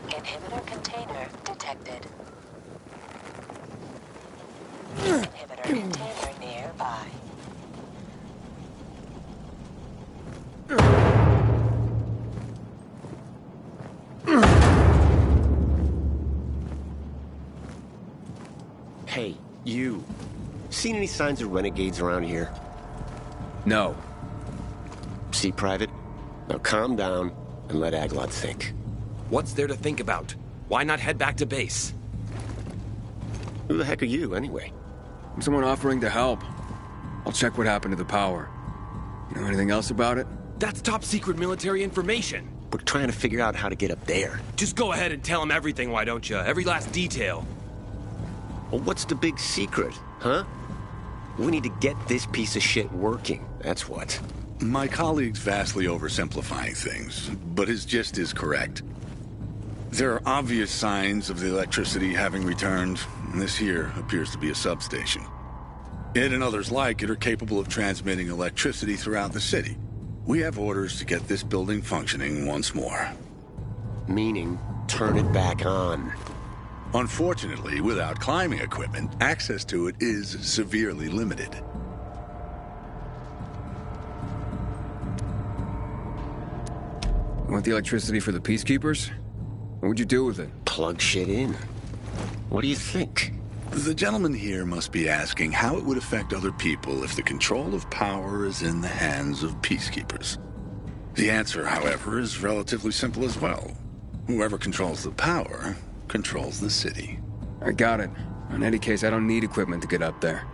Inhibitor container detected. Inhibitor container nearby. Hey, you. Seen any signs of renegades around here? No. See, Private? Now calm down and let Aglot think. What's there to think about? Why not head back to base? Who the heck are you, anyway? I'm someone offering to help. I'll check what happened to the power. You know anything else about it? That's top secret military information. We're trying to figure out how to get up there. Just go ahead and tell him everything, why don't you? Every last detail. Well, what's the big secret, huh? We need to get this piece of shit working, that's what. My colleague's vastly oversimplifying things, but his gist is correct. There are obvious signs of the electricity having returned, and this here appears to be a substation. It and others like it are capable of transmitting electricity throughout the city. We have orders to get this building functioning once more. Meaning, turn it back on. Unfortunately, without climbing equipment, access to it is severely limited. You want the electricity for the Peacekeepers? What would you do with it? Plug shit in. What do you think? The gentleman here must be asking how it would affect other people if the control of power is in the hands of Peacekeepers. The answer, however, is relatively simple as well. Whoever controls the power controls the city. I got it. In any case, I don't need equipment to get up there.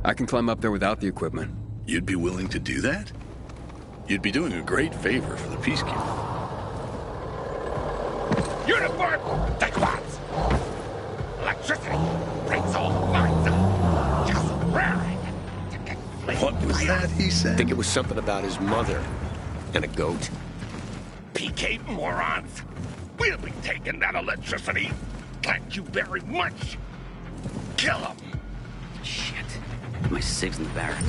I can climb up there without the equipment. You'd be willing to do that? You'd be doing a great favor for the Peacekeeper. Uniform, take once. Electricity brings all minds up. Just raring to get flamed. What was that he I said? think it was something about his mother and a goat. PK morons. We'll be taking that electricity. Thank you very much. Kill them. Shit. My SIG's in the barracks.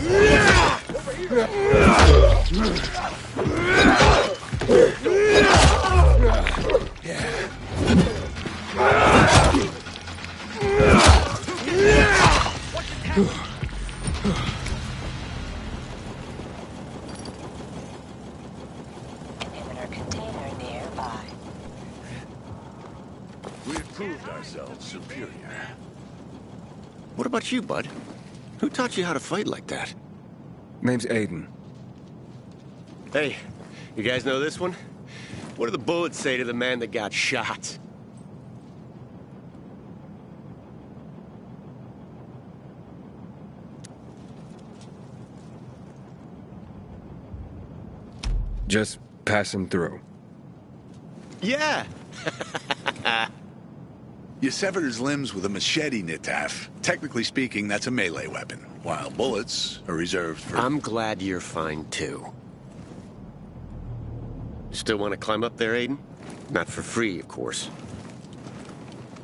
Inhibitor container nearby. We've proved ourselves superior. What about you, bud? Who taught you how to fight like that? Name's Aiden. Hey, you guys know this one? What do the bullets say to the man that got shot? Just passing through. Yeah! You severed his limbs with a machete, Nitaf. Technically speaking, that's a melee weapon, while bullets are reserved for... I'm glad you're fine, too. Still want to climb up there, Aiden? Not for free, of course.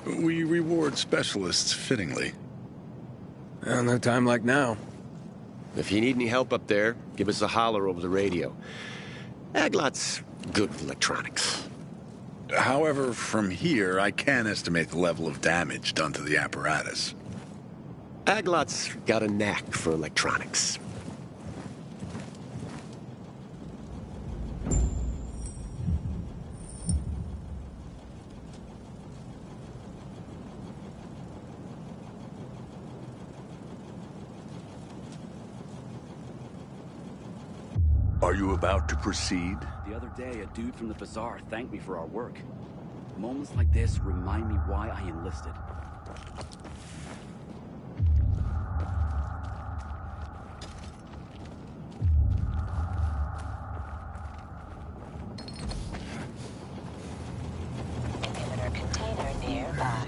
We reward specialists fittingly. Well, no time like now. If you need any help up there, give us a holler over the radio. Aglot's good with electronics. However, from here, I can estimate the level of damage done to the apparatus. Aglot's got a knack for electronics. Are you about to proceed? The other day, a dude from the bazaar thanked me for our work. Moments like this remind me why I enlisted. Inhibitor container nearby.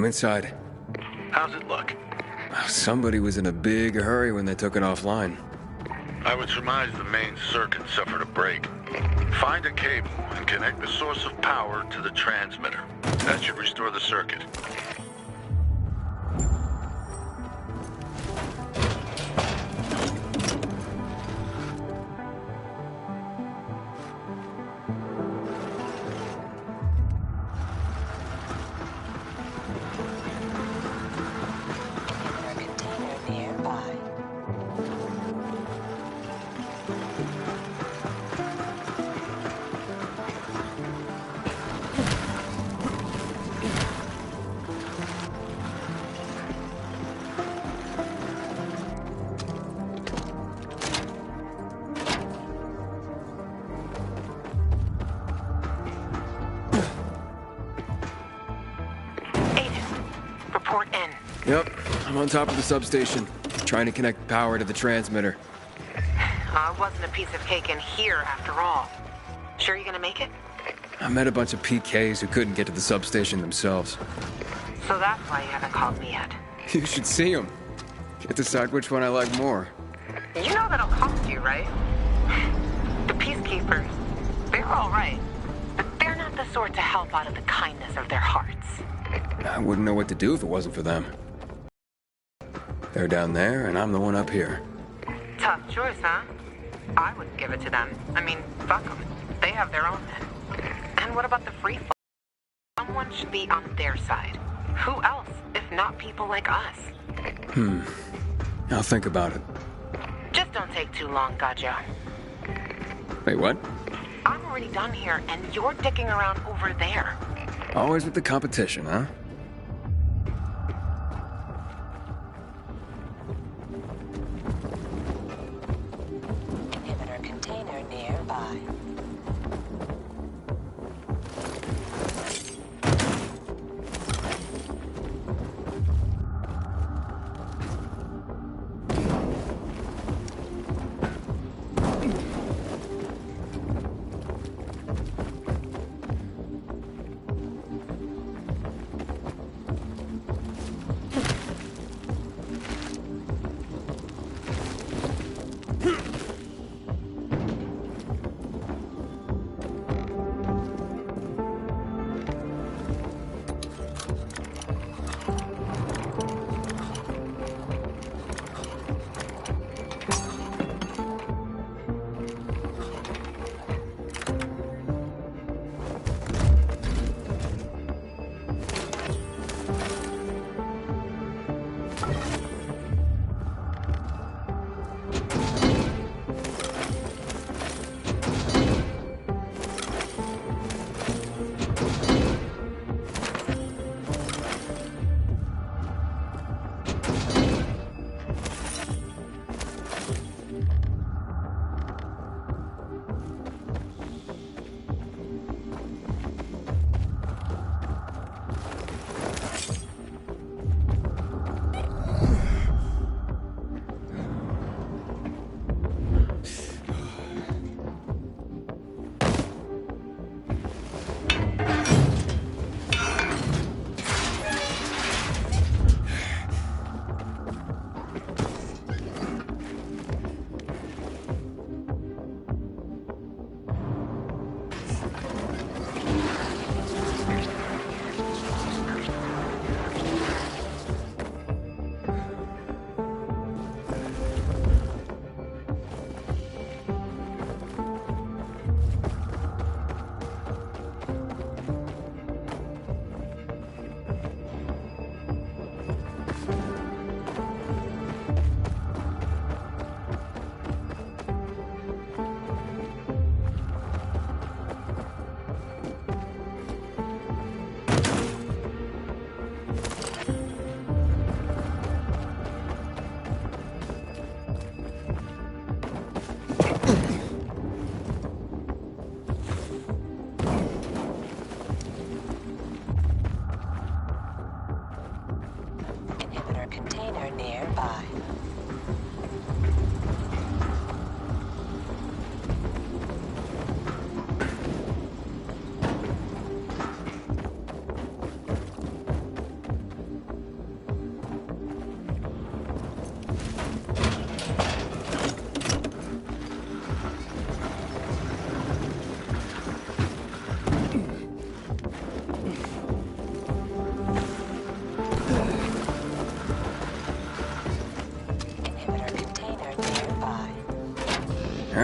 I'm inside. How's it look? Somebody was in a big hurry when they took it offline. I would surmise the main circuit suffered a break. Find a cable and connect the source of power to the transmitter. That should restore the circuit. Inhibitor container nearby. Aiden, report in. Yep, I'm on top of the substation, trying to connect power to the transmitter. It wasn't a piece of cake in here after all. Sure you're gonna make it? I met a bunch of PKs who couldn't get to the substation themselves. So that's why you haven't called me yet. You should see them. Can't decide which one I like more. You know that'll cost you, right? The Peacekeepers, they're all right. But they're not the sort to help out of the kindness of their hearts. I wouldn't know what to do if it wasn't for them. They're down there, and I'm the one up here. Tough choice, huh? I wouldn't give it to them. I mean, fuck them. They have their own men. And what about the free folk? Someone should be on their side. Who else, if not people like us? I'll think about it. Just don't take too long, Gajo. Wait, what? I'm already done here, and you're dicking around over there. Always with the competition, huh? Inhibitor container nearby.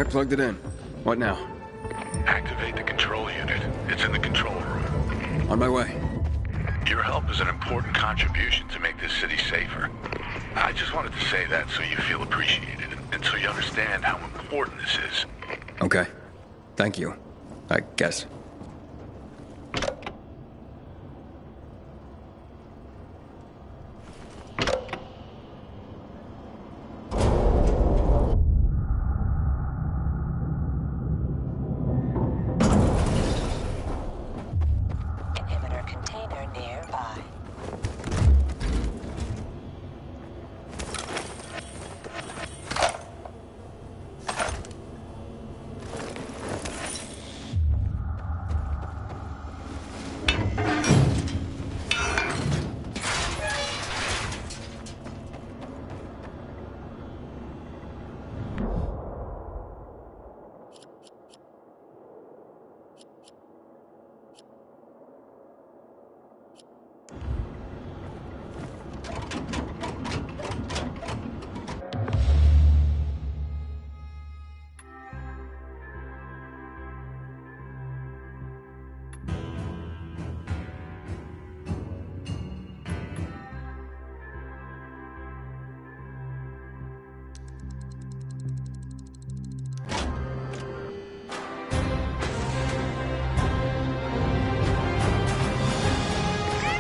plugged it in. What now? Activate the control unit. It's in the control room. On my way. Your help is an important contribution to make this city safer. I just wanted to say that so you feel appreciated, and so you understand how important this is. Okay. Thank you. I guess. Inhibitor container nearby.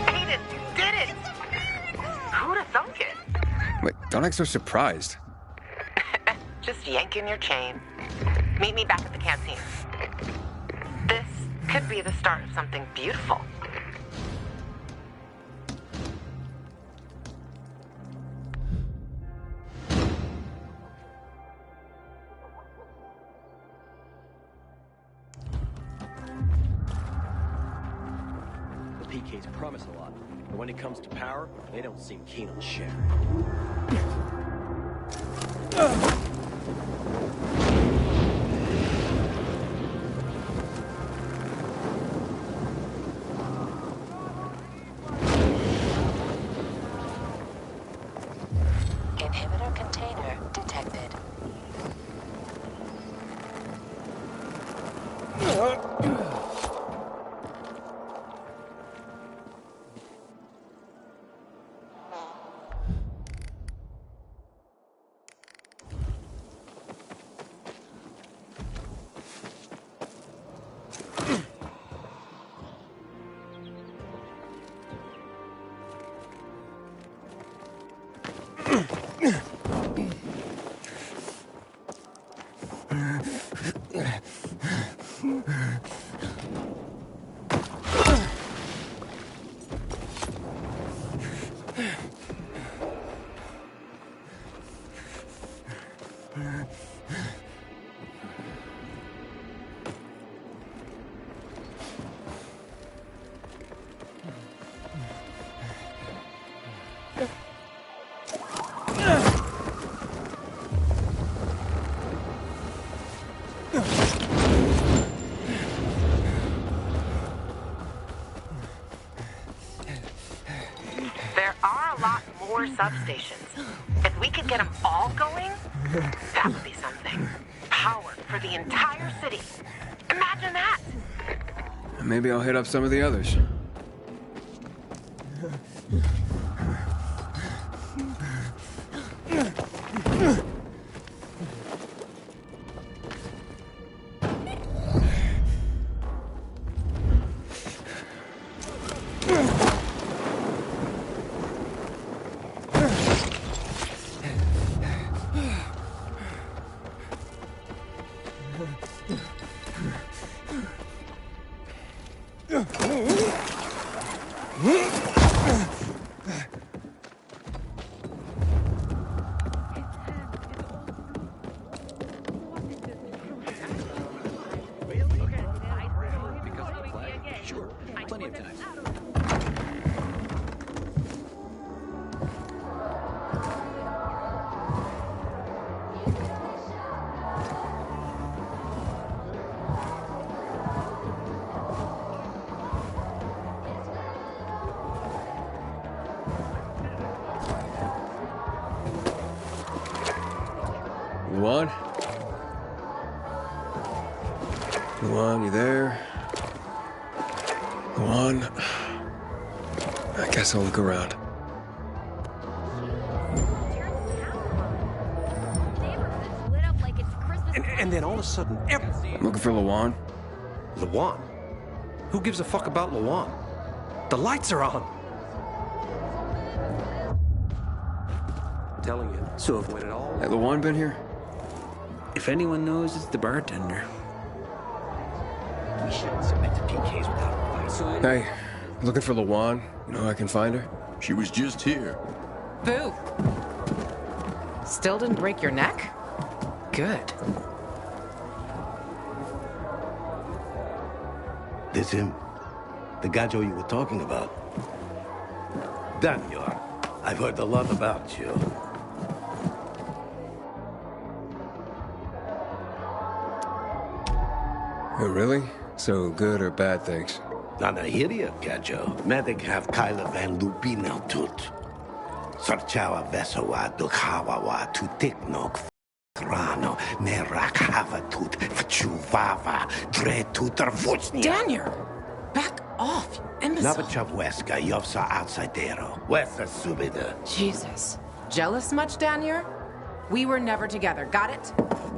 Aiden, you did it! Who'd have thunk it? Wait, don't act so surprised. Just yanking your chain. Meet me back at the canteen. This could be the start of something beautiful. The PKs promise a lot, but when it comes to power, they don't seem keen on sharing. Inhibitor container detected. There are a lot more substations. If we could get them all going, that would be something. Power for the entire city. Imagine that! Maybe I'll hit up some of the others. Luan, you there? Luan? I guess I'll look around. And then all of a sudden, I'm looking for Luan. Luan? Who gives a fuck about Luan? The lights are on. I'm telling you. So when it all... Has Luan been here? if anyone knows, it's the bartender. We shouldn't submit to PKs without advice. Hey, looking for Luan. You know I can find her? She was just here. Boo. Still didn't break your neck? Good. This him? The gajo you were talking about? Daniel, I've heard a lot about you. Oh, really? So good or bad things? Nana hiria, gajo. Medic have Kyla van Lubina tut. Sarchawa vesowa dukhawawa tutiknok rano merak havatut vchuvava dretutar vuchnia. Daniel! Back off, you imbecile. Navachavweska yovsa outsidero. Wesa subida. Jesus. Jealous much, Daniel? We were never together, got it?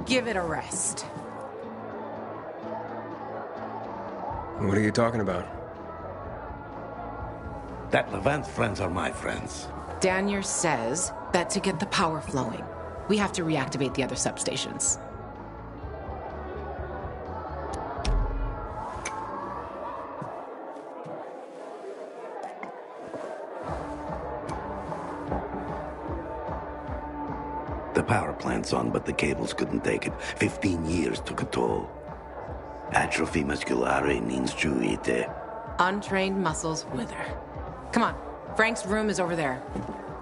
Give it a rest. What are you talking about? That Levant's friends are my friends. Daniel says that to get the power flowing, we have to reactivate the other substations. The power plant's on, but the cables couldn't take it. 15 years took a toll. Atrophy musculare means juite. Untrained muscles wither. Come on, Frank's room is over there.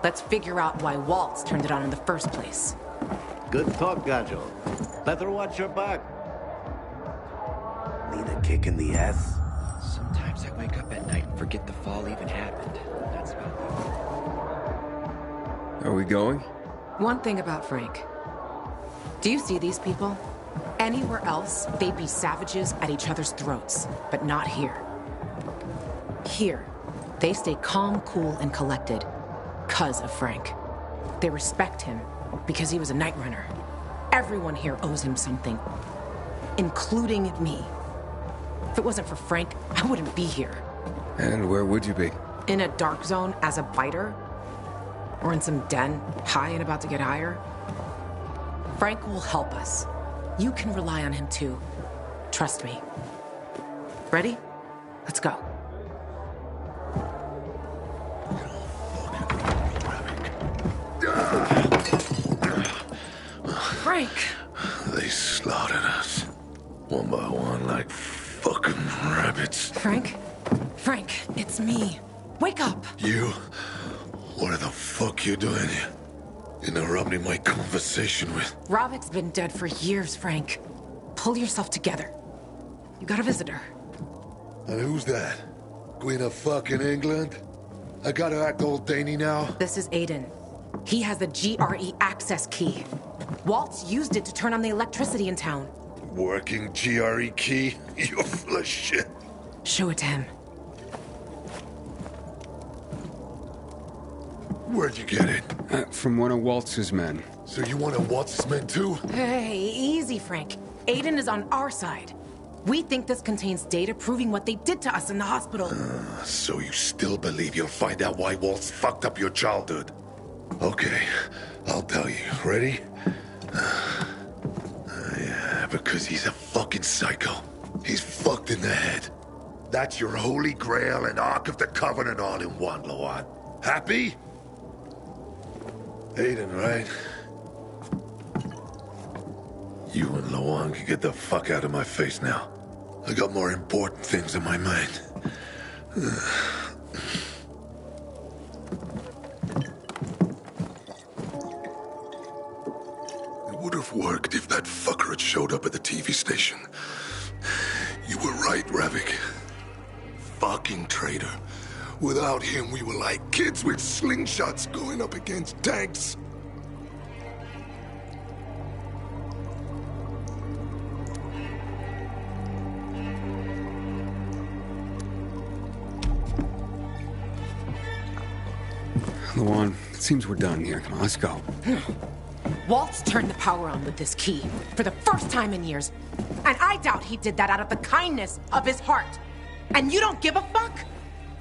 Let's figure out why Waltz turned it on in the first place. Good talk, Gajo. Better watch your back. Need a kick in the ass? Sometimes I wake up at night and forget the fall even happened. That's about Are we going? One thing about Frank. Do you see these people? Anywhere else, they'd be savages at each other's throats, but not here. Here, they stay calm, cool, and collected because of Frank. They respect him because he was a night runner. Everyone here owes him something, including me. If it wasn't for Frank, I wouldn't be here. And where would you be? In a dark zone as a biter? Or in some den, high and about to get higher? Frank will help us. You can rely on him too. Trust me. Ready? Let's go. Frank! They slaughtered us. One by one like fucking rabbits. Frank? Frank, it's me. Wake up! You? What the fuck you doing here? Interrupting my conversation with... Ravik's been dead for years, Frank. Pull yourself together. You got a visitor. And who's that? Queen of fucking England? I gotta act old Danny now? This is Aiden. He has the GRE access key. Waltz used it to turn on the electricity in town. Working GRE key? You're full of shit. Show it to him. Where'd you get it? From one of Waltz's men. So you want to Waltz's men too? Hey, easy, Frank. Aiden is on our side. We think this contains data proving what they did to us in the hospital. So you still believe you'll find out why Waltz fucked up your childhood? Okay, I'll tell you. Ready? Yeah, because he's a fucking psycho. He's fucked in the head. That's your Holy Grail and Ark of the Covenant all in one, Luan. Happy? Aiden, right? You and Luan can get the fuck out of my face now. I got more important things in my mind. It would have worked if that fucker had showed up at the TV station. You were right, Ravik. Fucking traitor. Without him, we were like kids with slingshots going up against tanks. Luan, it seems we're done here. Come on, let's go. Waltz turned the power on with this key for the first time in years. And I doubt he did that out of the kindness of his heart. And you don't give a fuck?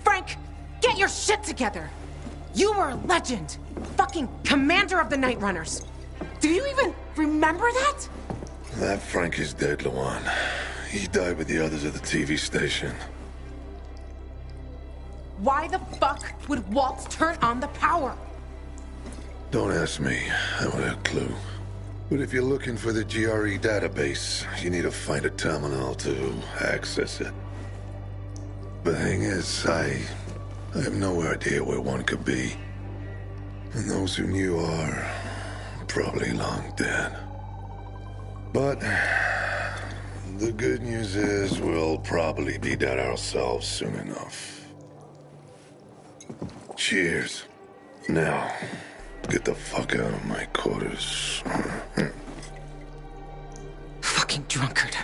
Frank, get your shit together. You were a legend. Fucking commander of the Night Runners. Do you even remember that? That Frank is dead, Luan. He died with the others at the TV station. Why the fuck would Waltz turn on the power? Don't ask me. I don't have a clue. But if you're looking for the GRE database, you need to find a terminal to access it. The thing is, I have no idea where one could be. And those who knew are probably long dead. But the good news is we'll probably be dead ourselves soon enough. Cheers. Now, get the fuck out of my quarters. Fucking drunkard.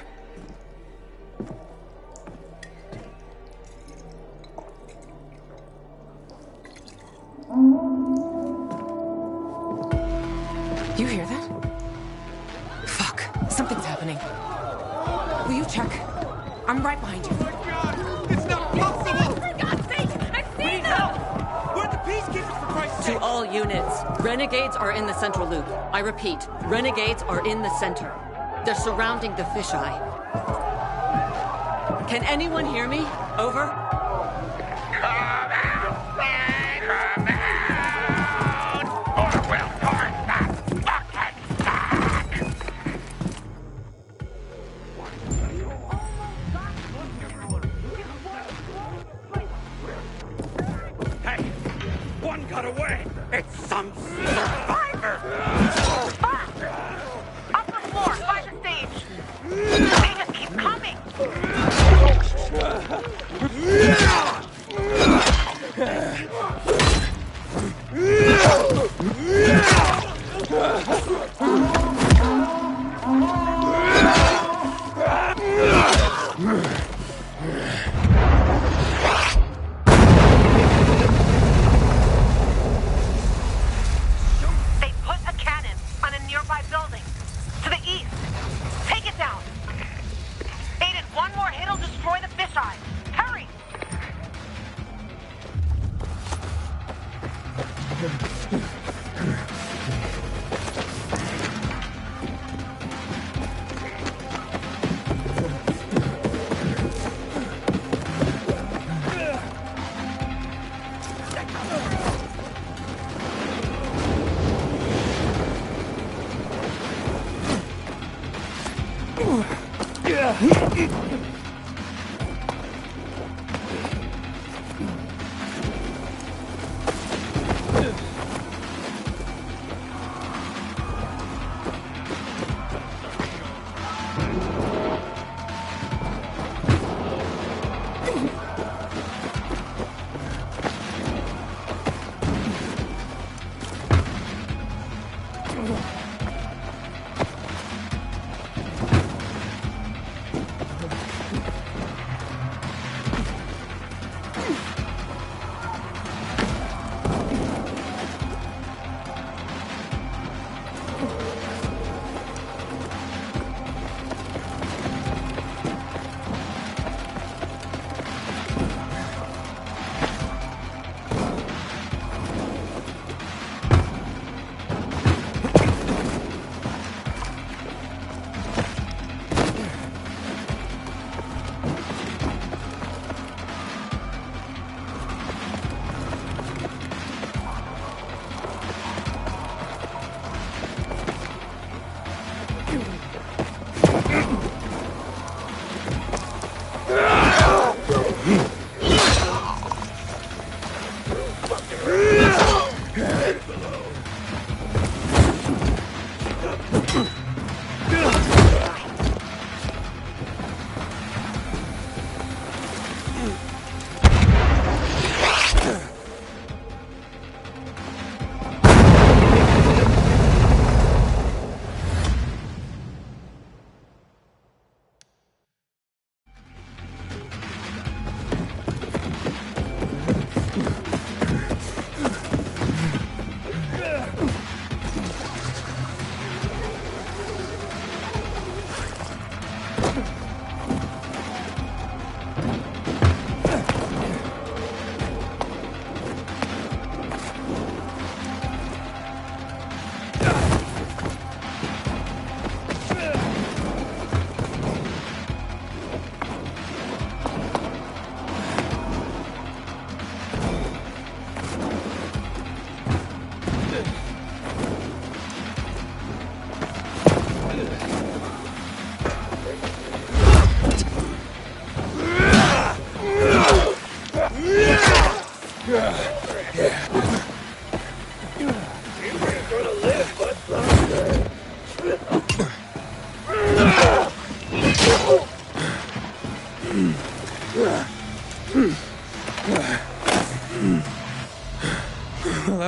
You hear that? Fuck. Something's happening. Will you check? I'm right behind you. Oh my God! It's not possible! For God's sake! I've seen them! We're the Peacekeepers, for Christ's sake! To all units, renegades are in the central loop. I repeat, renegades are in the center. They're surrounding the fisheye. Can anyone hear me? Over? Come out, man! Come out! Or we'll turn that fucking back! Hey! One got away! It's some survivor! Fuck! Upper floor, by the stage. They just keep coming. They put a cannon on a nearby building. To the east. Take it down. Aiden, one more hit'll destroy the fisheye. Hurry!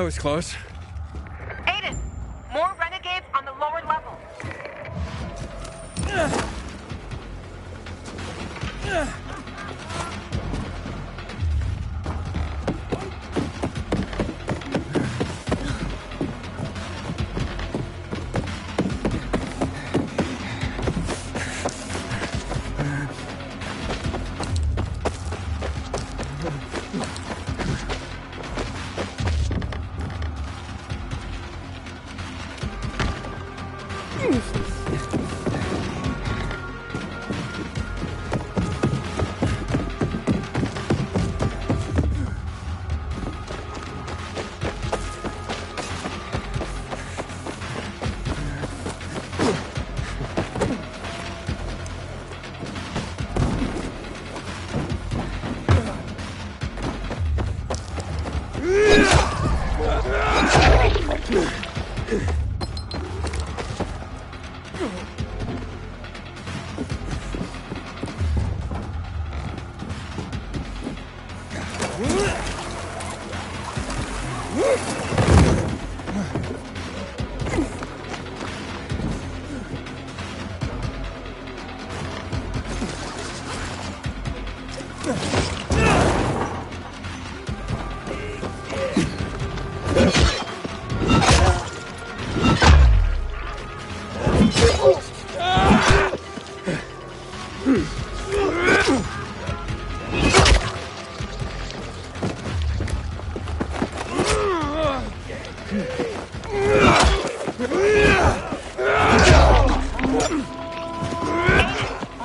was close. Aiden, more renegades on the lower level.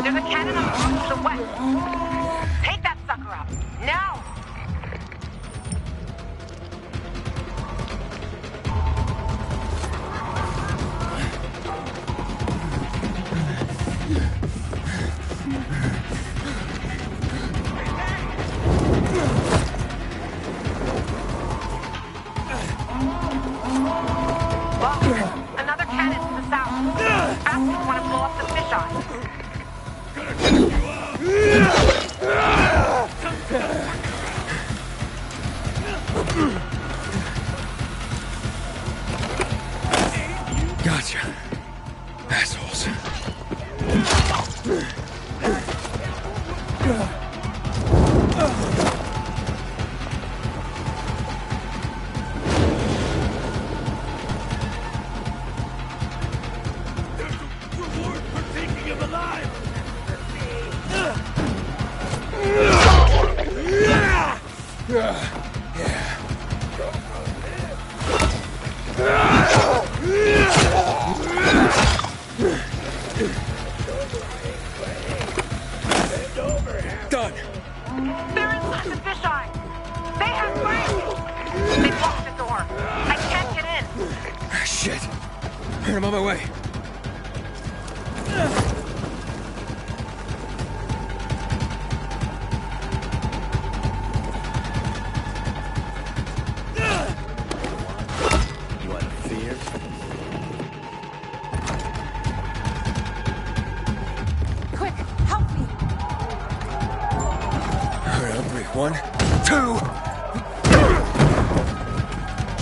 There's a cannon on the roof to the west. Take that sucker up. Now! Well, another cannon to the south. Bastards want to blow up the fisheye. Gotcha. Assholes. Reward for taking him alive! Done. They're inside the fisheye. They have brakes. They blocked the door. I can't get in. Shit. I'm on my way. What, fear? Quick, help me! All right, on three. 1, 2.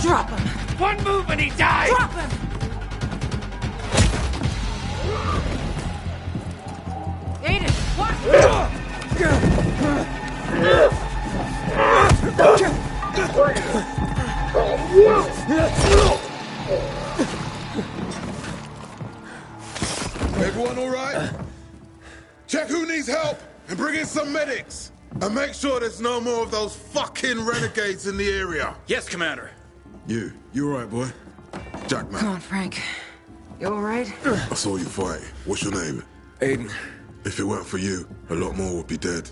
Drop him! One move and he dies! Drop him! Aiden, what? Everyone all right? Check who needs help and bring in some medics. And make sure there's no more of those fucking renegades in the area. Yes, Commander. You all right, boy? Jack, man. Come on, Frank. You all right? I saw you fight. What's your name? Aiden. If it weren't for you, a lot more would be dead.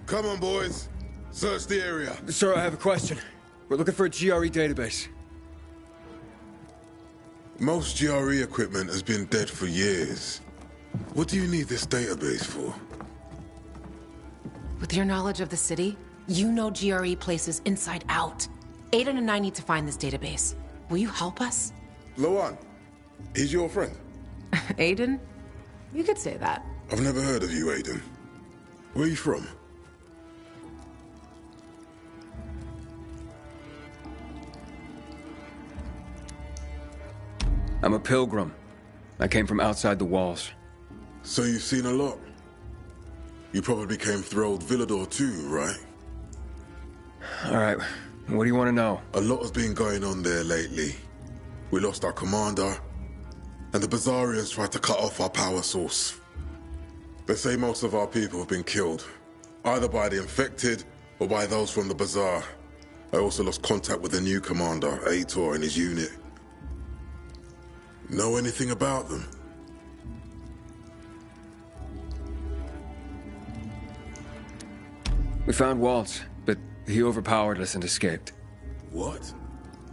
Come on, boys. Search the area. Sir, I have a question. We're looking for a GRE database. Most GRE equipment has been dead for years. What do you need this database for? With your knowledge of the city, you know GRE places inside out. Aiden and I need to find this database. Will you help us? Lawan, he's your friend. Aiden? You could say that. I've never heard of you, Aiden. Where are you from? I'm a pilgrim. I came from outside the walls. So you've seen a lot? You probably came through old Villador too, right? Alright, what do you want to know? A lot has been going on there lately. We lost our commander, and the Bazaarians tried to cut off our power source. They say most of our people have been killed, either by the infected or by those from the Bazaar. I also lost contact with the new commander, Aitor, and his unit. Know anything about them? We found Waltz, but he overpowered us and escaped. What?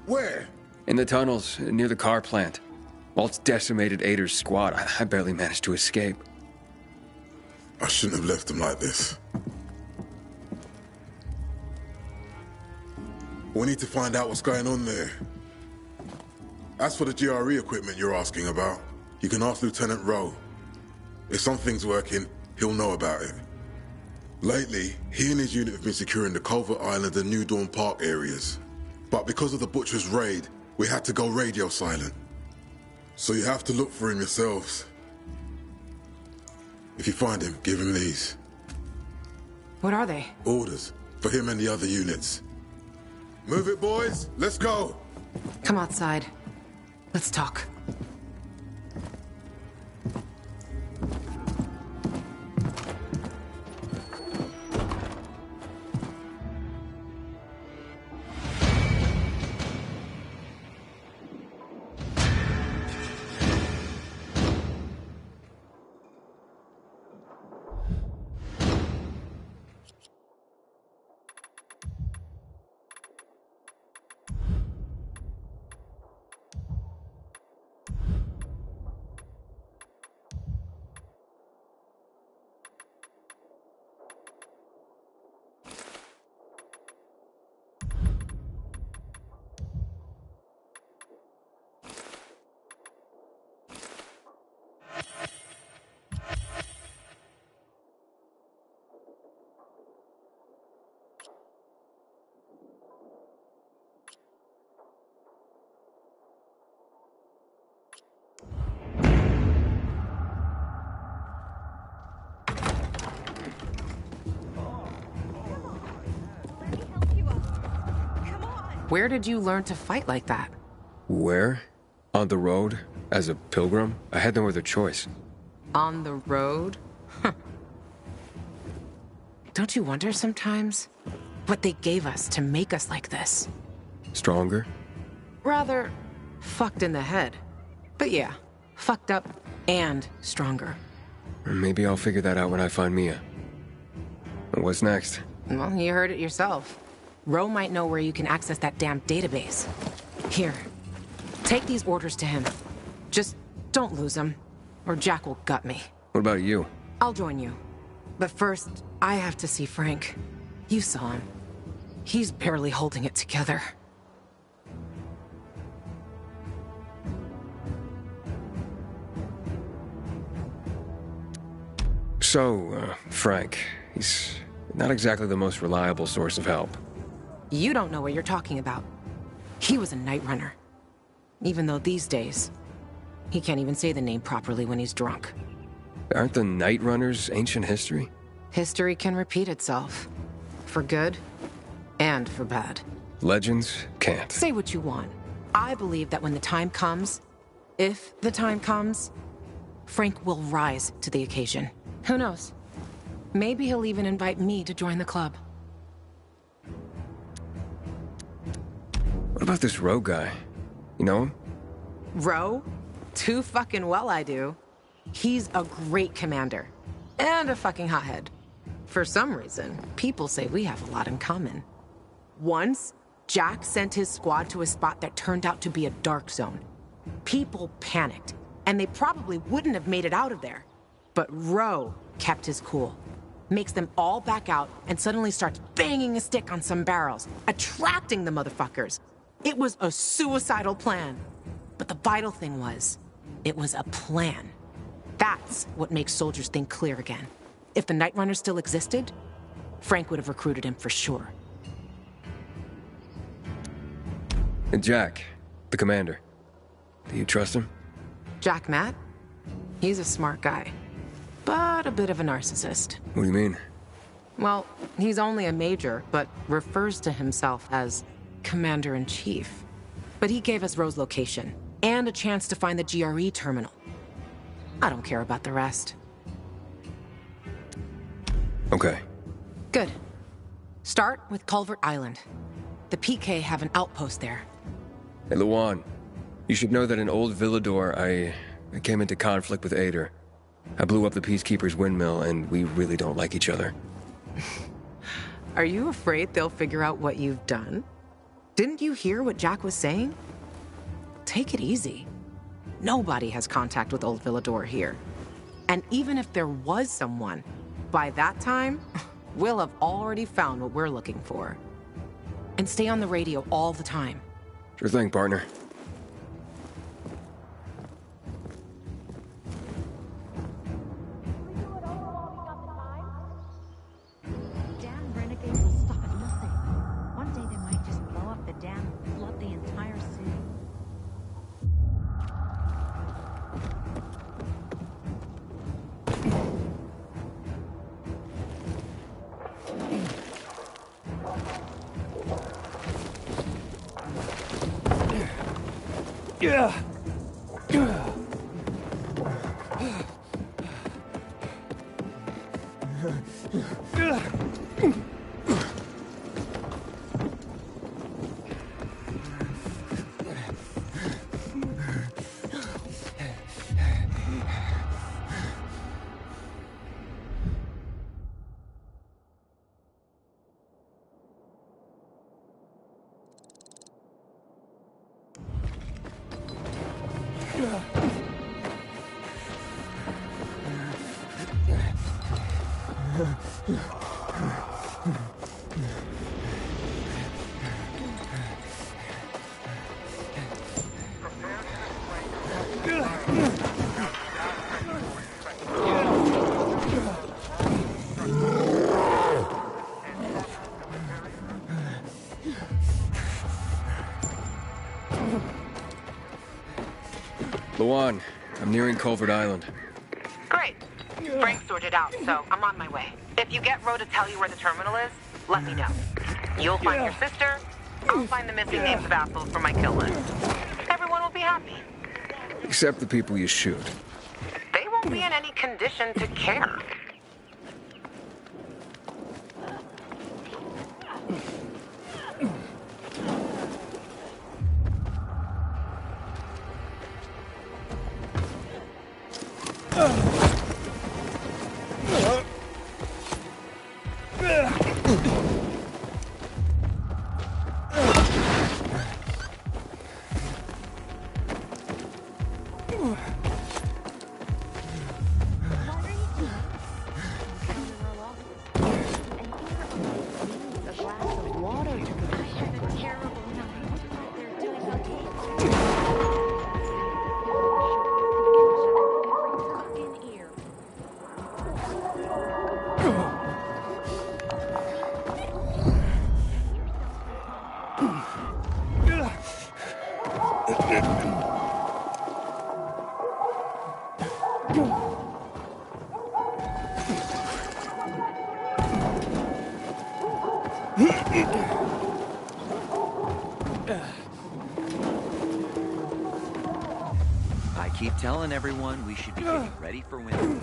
Where? In the tunnels, near the car plant. Waltz decimated Ader's squad. I barely managed to escape. I shouldn't have left him like this. We need to find out what's going on there. As for the GRE equipment you're asking about, you can ask Lieutenant Rowe. If something's working, he'll know about it. Lately, he and his unit have been securing the Culver Island and New Dawn Park areas. But because of the Butcher's raid, we had to go radio silent. So you have to look for him yourselves. If you find him, give him these. What are they? Orders for him and the other units. Move it, boys. Let's go. Come outside. Let's talk. Where did you learn to fight like that? Where? On the road? As a pilgrim? I had no other choice. On the road? Don't you wonder sometimes what they gave us to make us like this? Stronger? Rather, fucked in the head. But yeah, fucked up and stronger. Maybe I'll figure that out when I find Mia. What's next? Well, you heard it yourself. Rowe might know where you can access that damn database. Here, take these orders to him. Just don't lose them, or Jack will gut me. What about you? I'll join you. But first, I have to see Frank. You saw him. He's barely holding it together. So, Frank, he's not exactly the most reliable source of help. You don't know what you're talking about. He was a night runner. Even though these days, he can't even say the name properly when he's drunk. Aren't the Night Runners ancient history? History can repeat itself. For good and for bad. Legends can't. Say what you want. I believe that when the time comes, if the time comes, Frank will rise to the occasion. Who knows? Maybe he'll even invite me to join the club. What about this Rowe guy? You know him? Rowe? Too fucking well I do. He's a great commander. And a fucking hothead. For some reason, people say we have a lot in common. Once, Jack sent his squad to a spot that turned out to be a dark zone. People panicked, and they probably wouldn't have made it out of there. But Rowe kept his cool. Makes them all back out and suddenly starts banging a stick on some barrels, attracting the motherfuckers. It was a suicidal plan. But the vital thing was, it was a plan. That's what makes soldiers think clear again. If the Night Runner still existed, Frank would have recruited him for sure. And Jack, the commander. Do you trust him? Jack Matt? He's a smart guy, but a bit of a narcissist. What do you mean? Well, he's only a major, but refers to himself as Commander-in-Chief. But he gave us Rose's location, and a chance to find the GRE terminal. I don't care about the rest. Okay. Good. Start with Culvert Island. The PK have an outpost there. Hey, Luan. You should know that in Old Villador, I came into conflict with Ader. I blew up the Peacekeepers' windmill, and we really don't like each other. Are you afraid they'll figure out what you've done? Didn't you hear what Jack was saying? Take it easy. Nobody has contact with Old Villador here. And even if there was someone, by that time, we'll have already found what we're looking for. And stay on the radio all the time. Sure thing, partner. Damn renegades will stop at nothing. One day they might just blow up the dam and flood the entire city. Yeah. Luan, I'm nearing Culvert Island. Great. Frank sorted out, so I'm on my way. If you get Ro to tell you where the terminal is, let me know. You'll find your sister, I'll find the missing names of assholes from my kill list. Everyone will be happy. Except the people you shoot. They won't be in any condition to care. I keep telling everyone we should be getting ready for winter.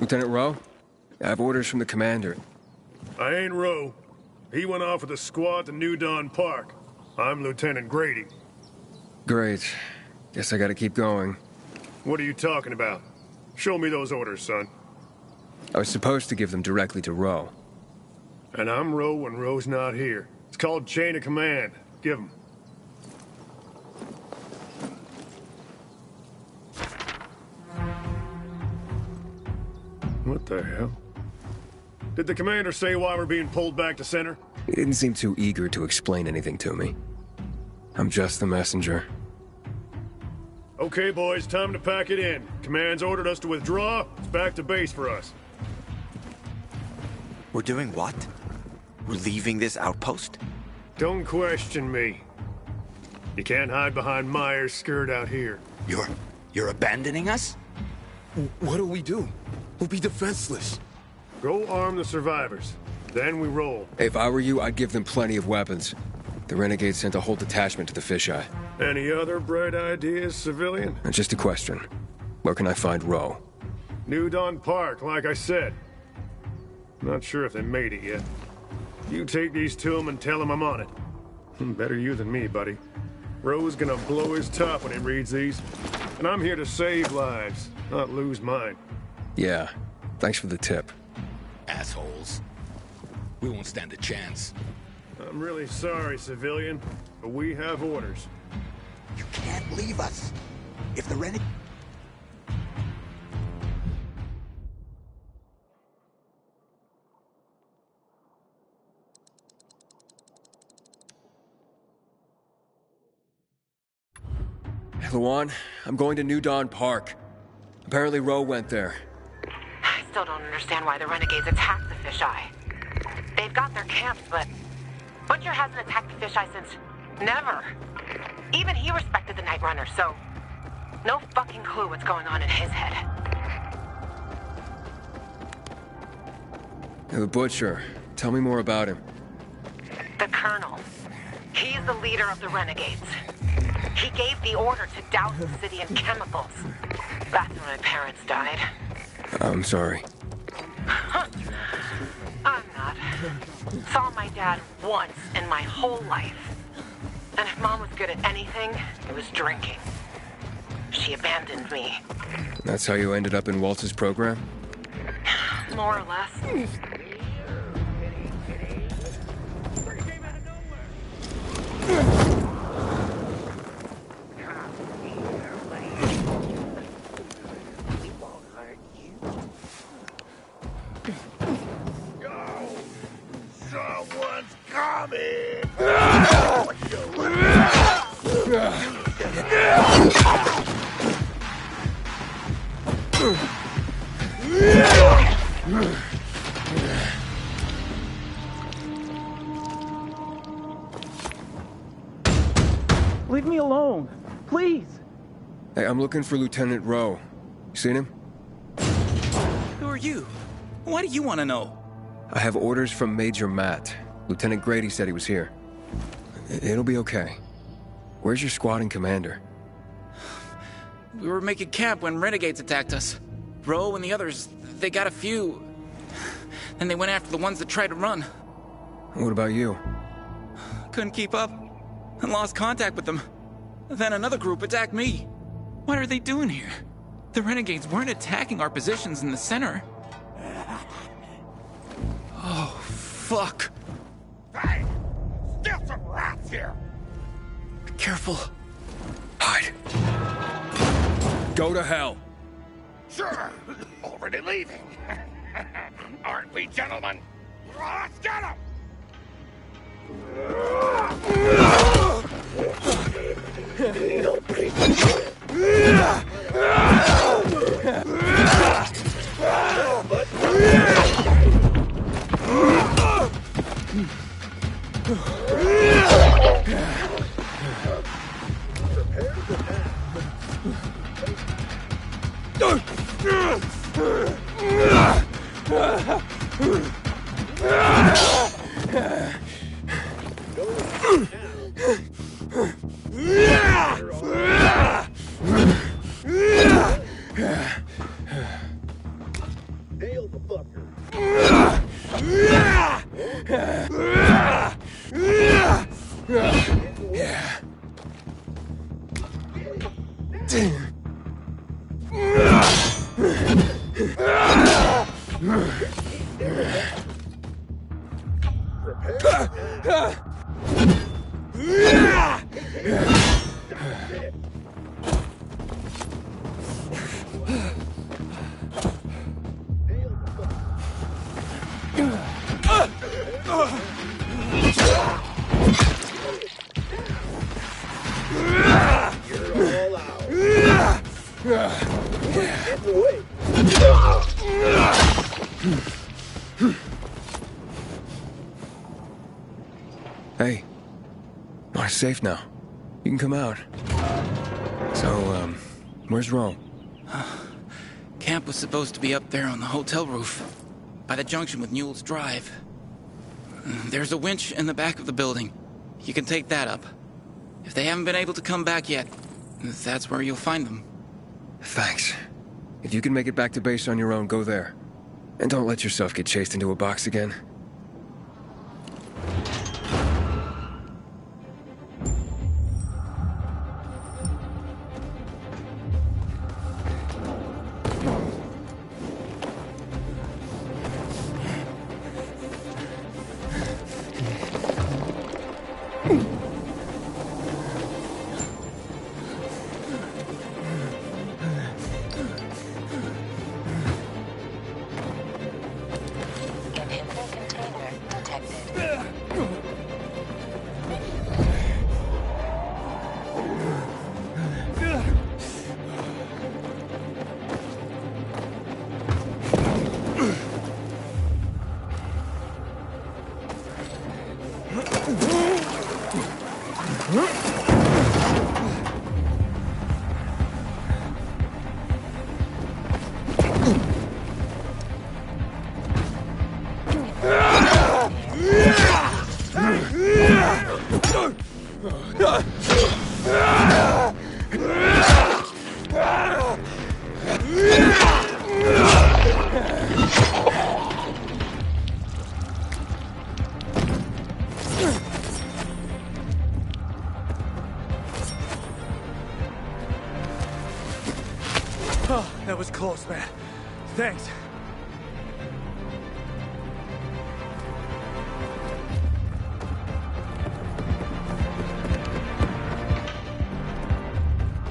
Lieutenant Rowe? I have orders from the commander. I ain't Rowe. He went off with a squad to New Dawn Park. I'm Lieutenant Grady. Great. Guess I gotta keep going. What are you talking about? Show me those orders, son. I was supposed to give them directly to Rowe. And I'm Rowe when Rowe's not here. It's called chain of command. Give him. What the hell? Did the commander say why we're being pulled back to center? He didn't seem too eager to explain anything to me. I'm just the messenger. Okay, boys, time to pack it in. Command's ordered us to withdraw. It's back to base for us. We're doing what? We're leaving this outpost? Don't question me. You can't hide behind Myers' skirt out here. You're abandoning us? What do we do? We'll be defenseless. Go arm the survivors. Then we roll. If I were you, I'd give them plenty of weapons. The Renegades sent a whole detachment to the fisheye. Any other bright ideas, civilian? And just a question. Where can I find Rowe? New Dawn Park, like I said. Not sure if they made it yet. You take these to him and tell him I'm on it. Better you than me, buddy. Rowe's gonna blow his top when he reads these. And I'm here to save lives, not lose mine. Yeah. Thanks for the tip. Assholes. We won't stand a chance. I'm really sorry, civilian, but we have orders. You can't leave us. If the renegade... Luan, I'm going to New Dawn Park. Apparently Rowe went there. I still don't understand why the Renegades attacked the fisheye. They've got their camps, but Butcher hasn't attacked the fisheye since never. Even he respected the Night Runner, so no fucking clue what's going on in his head. The Butcher. Tell me more about him. The Colonel. He's the leader of the Renegades. He gave the order to douse the city in chemicals. That's when my parents died. I'm sorry. I'm not. Saw my dad once in my whole life. And if Mom was good at anything, it was drinking. She abandoned me. That's how you ended up in Waltz's program? More or less. Someone's coming! Leave me alone, please. Hey, I'm looking for Lieutenant Rowe. You seen him? Who are you? Why do you want to know? I have orders from Major Matt. Lieutenant Grady said he was here. It'll be okay. Where's your squad and commander? We were making camp when Renegades attacked us. Rowe and the others, they got a few. Then they went after the ones that tried to run. What about you? Couldn't keep up and lost contact with them. Then another group attacked me. What are they doing here? The Renegades weren't attacking our positions in the center. Oh, fuck. Hey! Still some rats here! Be careful. Hide. Go to hell. Sure! Already leaving. Aren't we, gentlemen? Let's get him! Nail the fucker. Hey, we're safe now. You can come out. So, where's Rome? Camp was supposed to be up there on the hotel roof, by the junction with Newell's Drive. There's a winch in the back of the building. You can take that up. If they haven't been able to come back yet, that's where you'll find them. Thanks. If you can make it back to base on your own, go there. And don't let yourself get chased into a box again. Oh, that was close, man. Thanks.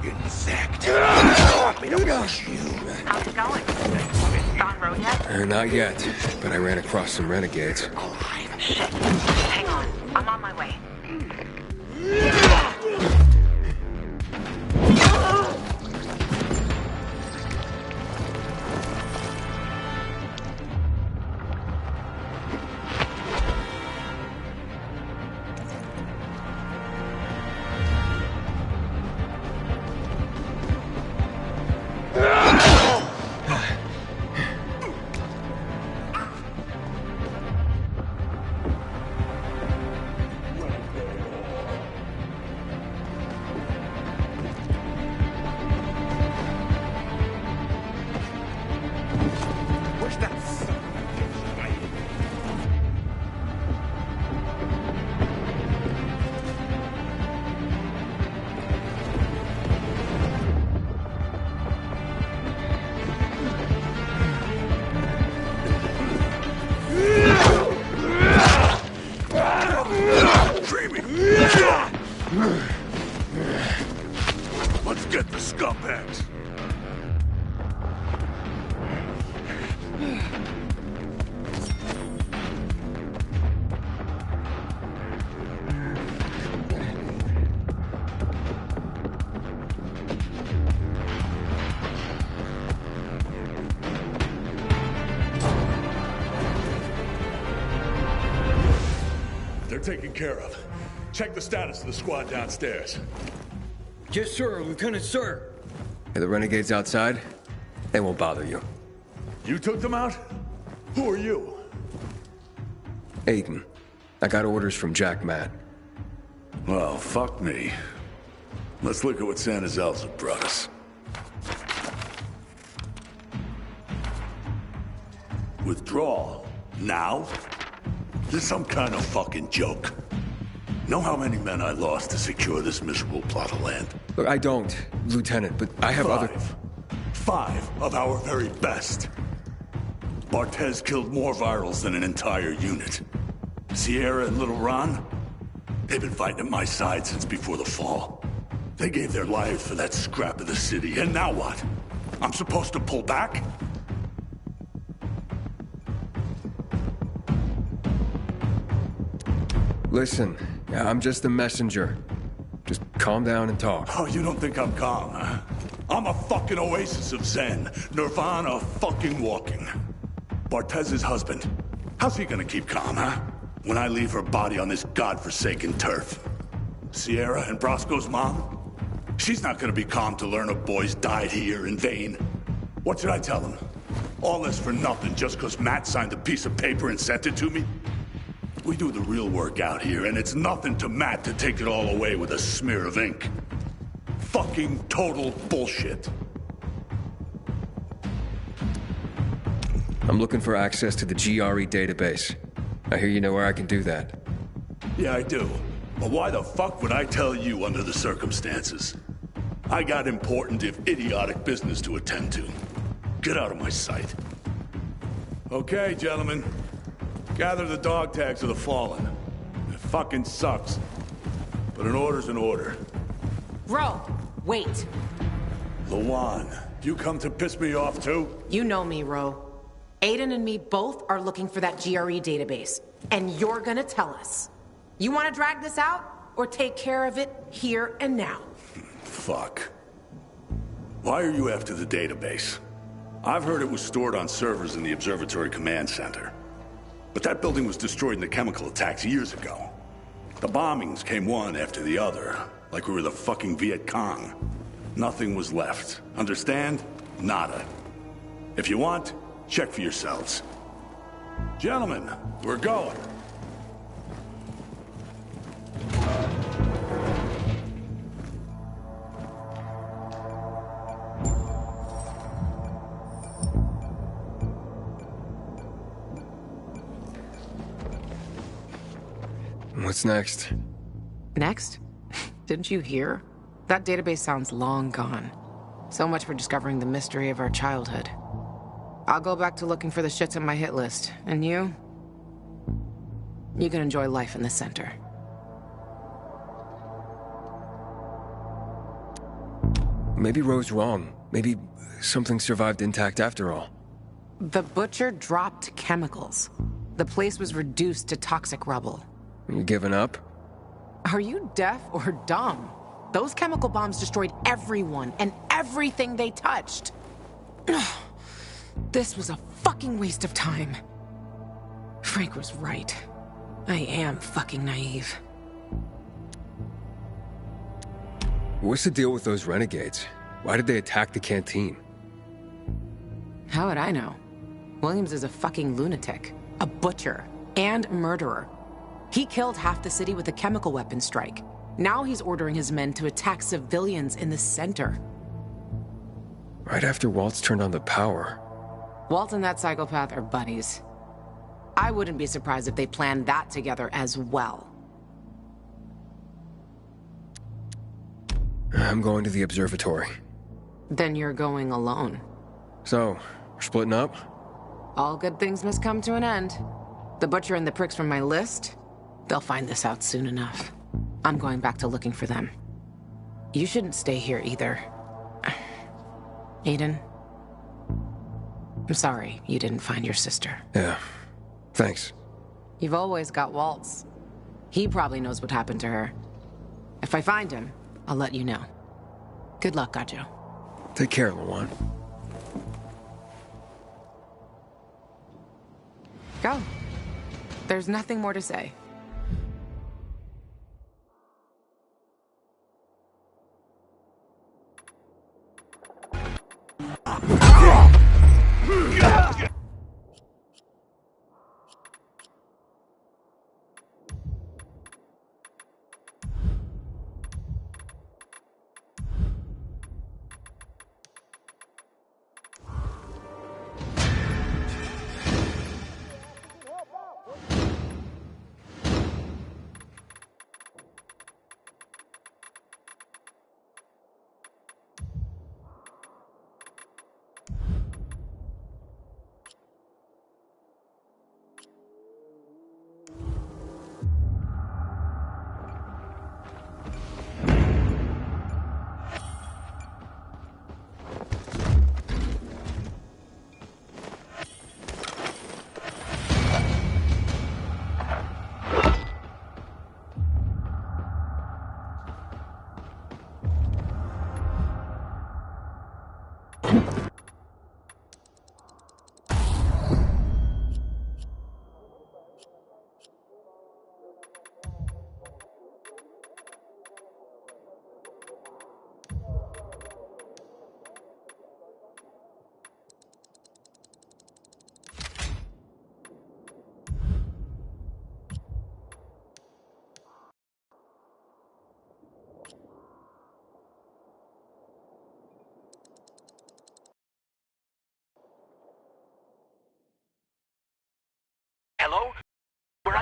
Insect. You want me to push you? How's it going? Gone road yet? Not yet, but I ran across some renegades. Shit. Hang on. I'm on my way. Let's get the scumbags. They're taken care of. Check the status of the squad downstairs. Yes, sir, Lieutenant, sir. Are the renegades outside? They won't bother you. You took them out? Who are you? Aiden. I got orders from Jack Matt. Well, fuck me. Let's look at what Santa's elves have brought us. withdraw. Now? This some kind of fucking joke. Know how many men I lost to secure this miserable plot of land? Look, I don't, Lieutenant, but I have other... 5 of our very best. Bartez killed more virals than an entire unit. Sierra and Little Ron, they've been fighting at my side since before the fall. They gave their lives for that scrap of the city, and now what? I'm supposed to pull back? Listen, I'm just the messenger. Just calm down and talk. Oh, you don't think I'm calm, huh? I'm a fucking oasis of zen. Nirvana fucking walking. Bartez's husband. How's he gonna keep calm, huh? When I leave her body on this godforsaken turf. Sierra and Brosco's mom? She's not gonna be calm to learn her boys died here in vain. What should I tell them? All this for nothing just because Matt signed a piece of paper and sent it to me? We do the real work out here, and it's nothing to Matt to take it all away with a smear of ink. Fucking total bullshit. I'm looking for access to the GRE database. I hear you know where I can do that. Yeah, I do. But why the fuck would I tell you under the circumstances? I got important, if idiotic, business to attend to. Get out of my sight. Okay, gentlemen. Gather the dog tags of the fallen. It fucking sucks. But an order's an order. Ro, wait. Lawan, you come to piss me off too? You know me, Ro. Aiden and me both are looking for that GRE database. And you're gonna tell us. You wanna drag this out? Or take care of it here and now? Fuck. Why are you after the database? I've heard it was stored on servers in the Observatory Command Center. But that building was destroyed in the chemical attacks years ago. The bombings came one after the other, like we were the fucking Viet Cong. Nothing was left. Understand? Nada. If you want, check for yourselves. Gentlemen, we're going. What's next? Next? Didn't you hear? That database sounds long gone. So much for discovering the mystery of our childhood. I'll go back to looking for the shits on my hit list. And you? You can enjoy life in the center. Maybe Ro's wrong. Maybe something survived intact after all. The Butcher dropped chemicals. The place was reduced to toxic rubble. You giving up? Are you deaf or dumb? Those chemical bombs destroyed everyone and everything they touched. This was a fucking waste of time. Frank was right. I am fucking naive. What's the deal with those renegades? Why did they attack the canteen? How would I know? Williams is a fucking lunatic, a butcher, and a murderer. He killed half the city with a chemical weapon strike. Now he's ordering his men to attack civilians in the center. Right after Waltz turned on the power. Walt and that psychopath are buddies. I wouldn't be surprised if they planned that together as well. I'm going to the observatory. Then you're going alone. So, we're splitting up? All good things must come to an end. The Butcher and the pricks from my list, they'll find this out soon enough. I'm going back to looking for them. You shouldn't stay here either. Aiden, I'm sorry you didn't find your sister. Yeah, thanks. You've always got Waltz. He probably knows what happened to her. If I find him, I'll let you know. Good luck, Gajo. Take care, Lawan. Go. There's nothing more to say.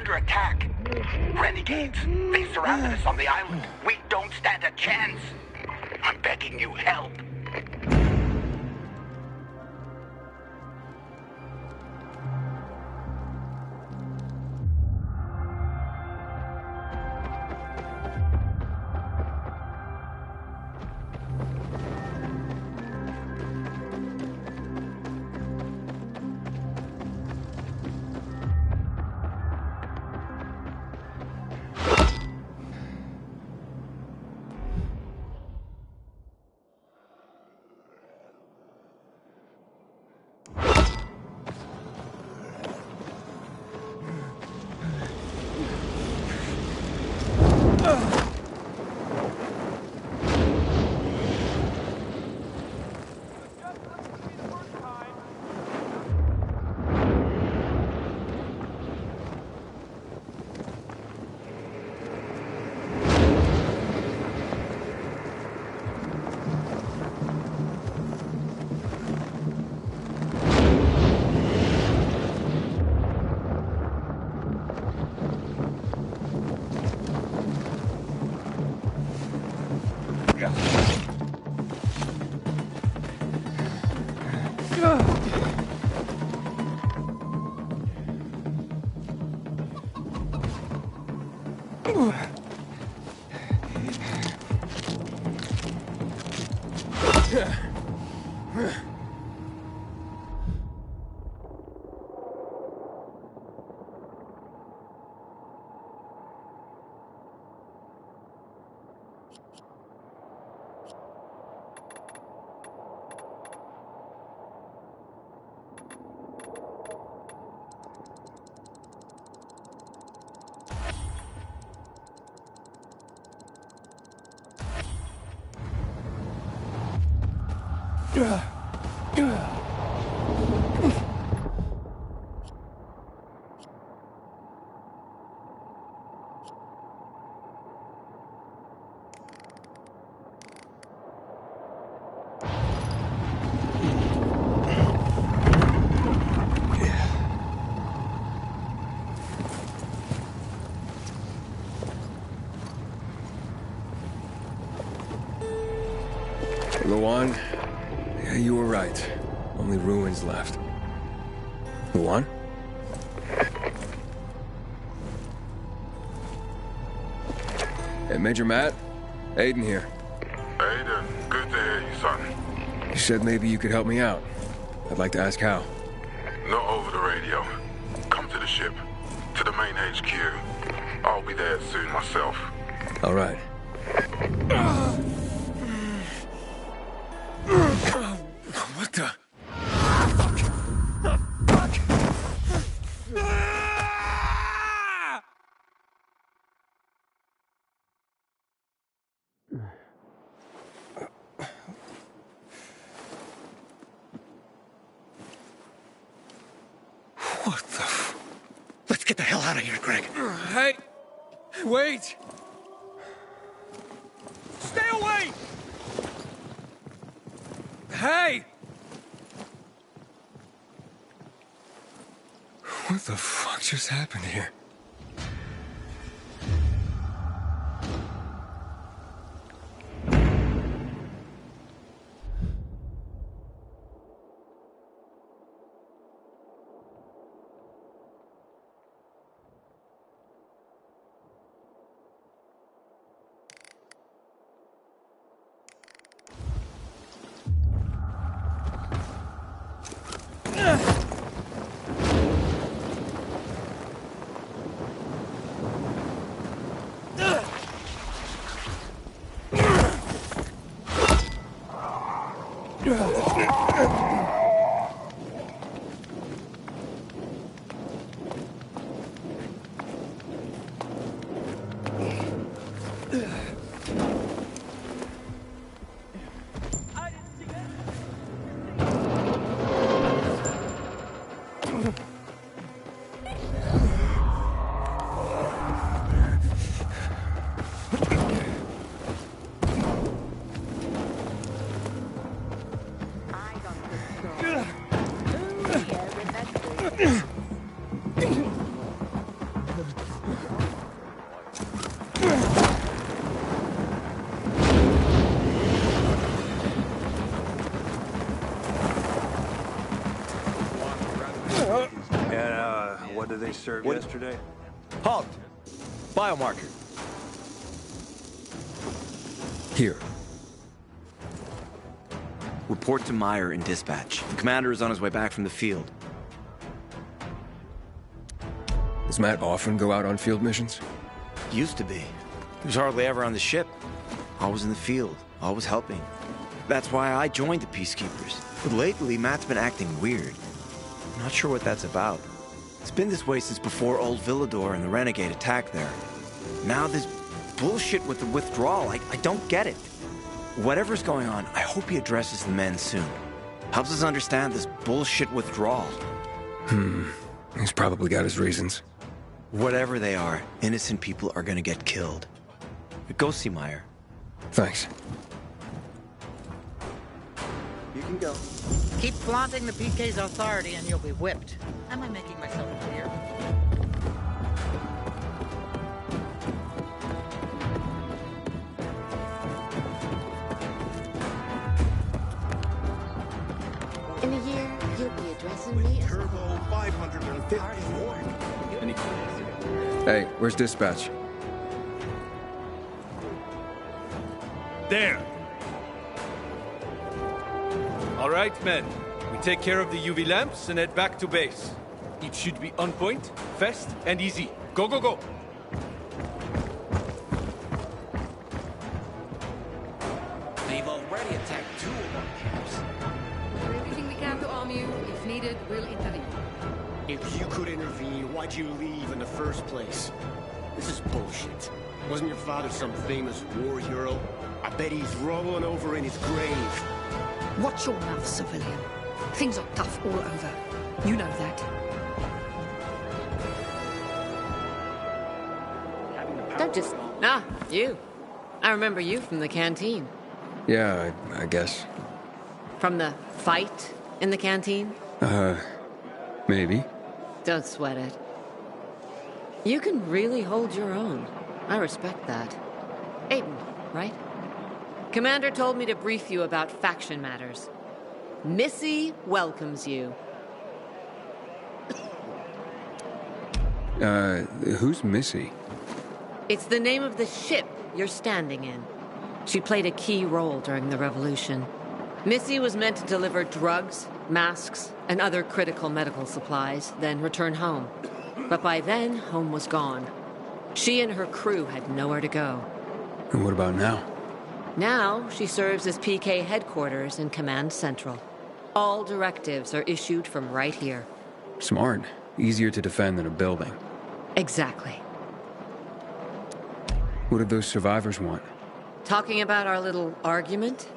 under attack. Renegades. They surrounded us on the island. We don't stand a chance. I'm begging you, help. Luan, yeah, you were right. Only ruins left. Luan? Hey, Major Matt? Aiden here. Aiden, good to hear you, son. You said maybe you could help me out. I'd like to ask how. Not over the radio. Come to the ship. To the main HQ. I'll be there soon myself. All right. What the? What the Let's get the hell out of here, Greg. Hey! Wait! Stay away! Hey! What the fuck just happened here? And, what did they serve yesterday? Halt! Biomarker. Here. Report to Meyer in dispatch. The commander is on his way back from the field. Does Matt often go out on field missions? Used to be. He was hardly ever on the ship. Always in the field, always helping. That's why I joined the Peacekeepers. But lately, Matt's been acting weird. I'm not sure what that's about. It's been this way since before Old Villador and the Renegade attacked there. Now this bullshit with the withdrawal, I don't get it. Whatever's going on, I hope he addresses the men soon. Helps us understand this bullshit withdrawal. He's probably got his reasons. Whatever they are, innocent people are gonna get killed. Go see Meyer. Thanks. You can go. Keep flaunting the PK's authority and you'll be whipped. Am I making myself clear? In a year, you'll be addressing me as Turbo 554. Hey, where's dispatch? There. All right, men. We take care of the UV lamps and head back to base. It should be on point, fast, and easy. Go, go, go! They've already attacked 2 of our camps. We're doing everything we can to arm you. If needed, we'll intervene. If you could intervene, why'd you leave in the first place? This is bullshit. Wasn't your father some famous war hero? I bet he's rolling over in his grave. Watch your mouth, civilian. Things are tough all over. You know that. Don't just... Ah, you. I remember you from the canteen. Yeah, I guess. From the fight in the canteen? Maybe. Don't sweat it. You can really hold your own. I respect that. Aiden, right? Commander told me to brief you about faction matters. Missy welcomes you. Who's Missy? It's the name of the ship you're standing in. She played a key role during the revolution. Missy was meant to deliver drugs, masks, and other critical medical supplies, then return home. But by then, home was gone. She and her crew had nowhere to go. And what about now? Now, she serves as PK headquarters in Command Central. All directives are issued from right here. Smart. Easier to defend than a building. Exactly. What did those survivors want? Talking about our little argument?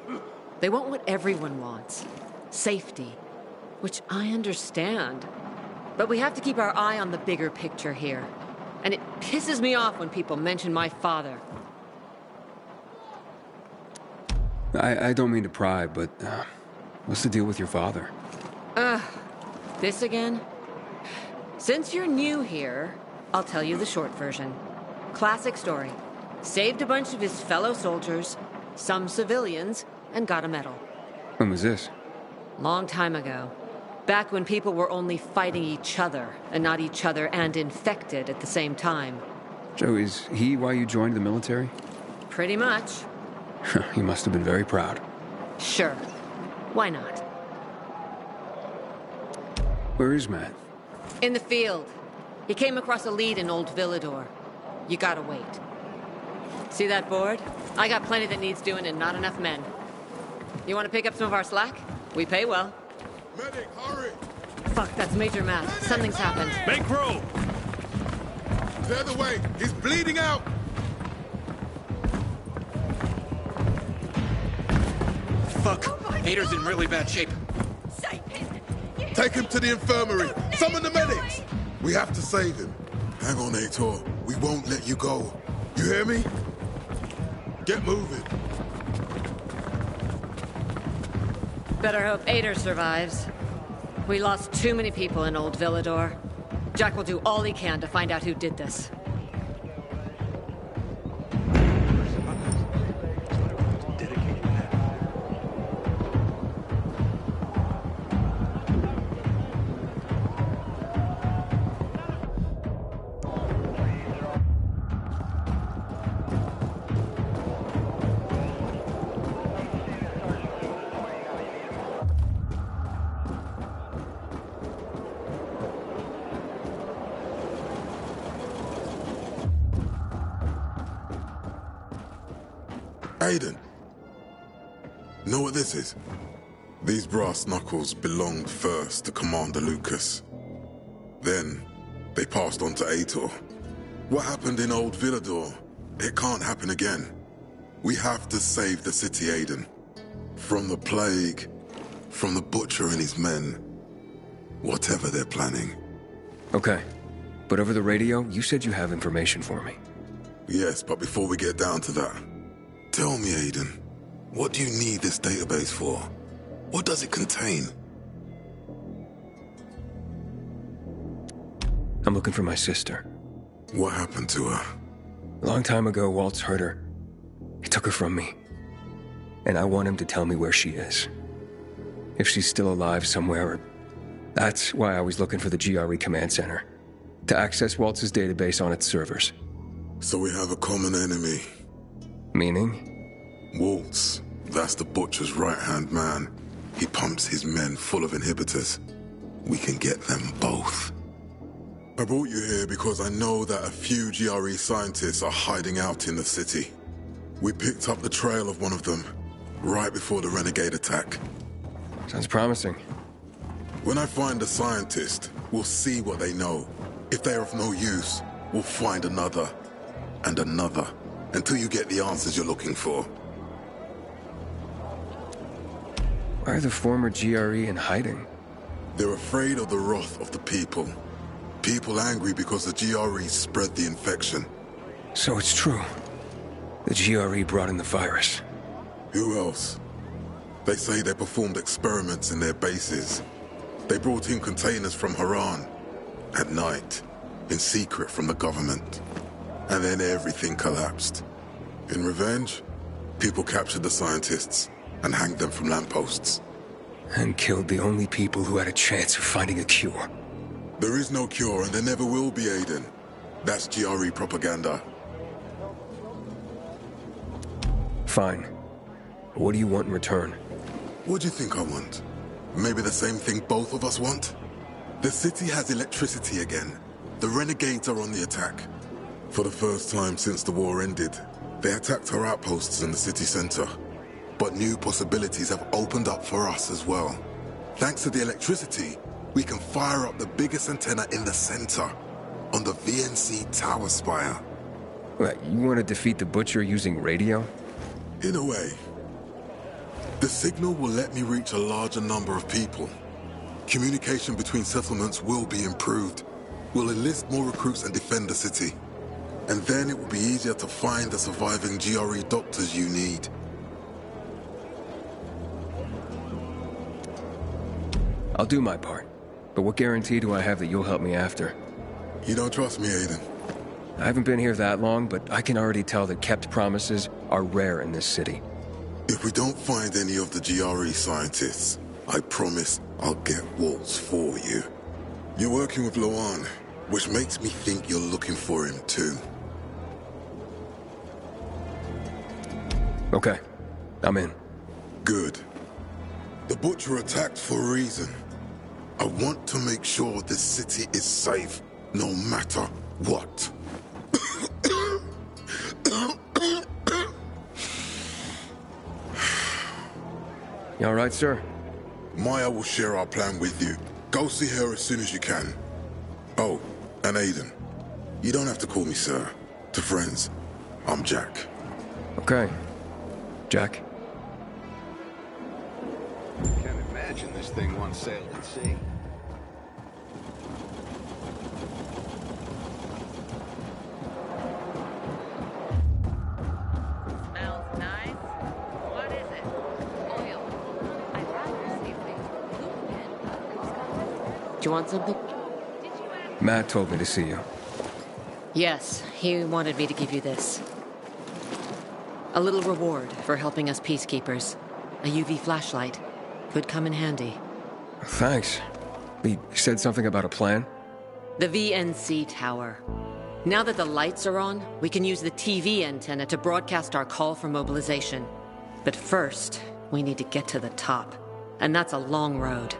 They want what everyone wants. Safety. Which I understand. But we have to keep our eye on the bigger picture here. And it pisses me off when people mention my father. I don't mean to pry, but what's the deal with your father? This again? Since you're new here, I'll tell you the short version. Classic story. Saved a bunch of his fellow soldiers, some civilians, and got a medal. When was this? Long time ago. Back when people were only fighting each other, and not each other and infected at the same time. So is he why you joined the military? Pretty much. He must have been very proud. Sure. Why not? Where is Matt? In the field. He came across a lead in Old Villador. You gotta wait. See that board? I got plenty that needs doing and not enough men. You want to pick up some of our slack? We pay well. Medic, hurry! Fuck, that's Major Matt. Something's happened. Make room! Clear the way! He's bleeding out! Fuck! Hader's in really bad shape. Take him to the infirmary! Summon the medics! We have to save him. Hang on, Aitor. We won't let you go. You hear me? Get moving. Better hope Ader survives. We lost too many people in Old Villador. Jack will do all he can to find out who did this. Aiden. Know what this is? These brass knuckles belonged first to Commander Lucas. Then, they passed on to Aitor. What happened in Old Villador, it can't happen again. We have to save the city, Aiden. From the plague, from the Butcher and his men. Whatever they're planning. Okay. But over the radio, you said you have information for me. Yes, but before we get down to that, tell me, Aiden, what do you need this database for? What does it contain? I'm looking for my sister. What happened to her? A long time ago, Waltz hurt her. He took her from me. And I want him to tell me where she is. If she's still alive somewhere. That's why I was looking for the GRE command center. To access Waltz's database on its servers. So we have a common enemy. Meaning? Waltz. That's the Butcher's right-hand man. He pumps his men full of inhibitors. We can get them both. I brought you here because I know that a few GRE scientists are hiding out in the city. We picked up the trail of one of them, right before the Renegade attack. Sounds promising. When I find a scientist, we'll see what they know. If they're of no use, we'll find another, and another, until you get the answers you're looking for. Why are the former GRE in hiding? They're afraid of the wrath of the people. People angry because the GRE spread the infection. So it's true. The GRE brought in the virus. Who else? They say they performed experiments in their bases. They brought in containers from Haran. At night. In secret from the government. And then everything collapsed. In revenge, people captured the scientists and hanged them from lampposts. And killed the only people who had a chance of finding a cure. There is no cure, and there never will be, Aiden. That's GRE propaganda. Fine. What do you want in return? What do you think I want? Maybe the same thing both of us want? The city has electricity again. The Renegades are on the attack. For the first time since the war ended, they attacked our outposts in the city center. But new possibilities have opened up for us as well. Thanks to the electricity, we can fire up the biggest antenna in the center, on the VNC tower spire. What, you want to defeat the Butcher using radio? In a way. The signal will let me reach a larger number of people. Communication between settlements will be improved. We'll enlist more recruits and defend the city. And then it will be easier to find the surviving GRE doctors you need. I'll do my part. But what guarantee do I have that you'll help me after? You don't trust me, Aiden? I haven't been here that long, but I can already tell that kept promises are rare in this city. If we don't find any of the GRE scientists, I promise I'll get Waltz for you. You're working with Loan, which makes me think you're looking for him too. Okay, I'm in. Good. The Butcher attacked for a reason. I want to make sure this city is safe, no matter what. You all right, sir? Maya will share our plan with you. Go see her as soon as you can. Oh, and Aiden. You don't have to call me sir. To friends, I'm Jack. Okay. Jack. Can't imagine this thing once sailed at sea. Smells nice. What is it? Oil. I'd rather see things. Do you want something? Matt told me to see you. Yes, he wanted me to give you this. A little reward for helping us Peacekeepers. A UV flashlight. Could come in handy. Thanks. He said something about a plan? The VNC tower. Now that the lights are on, we can use the TV antenna to broadcast our call for mobilization. But first, we need to get to the top. And that's a long road.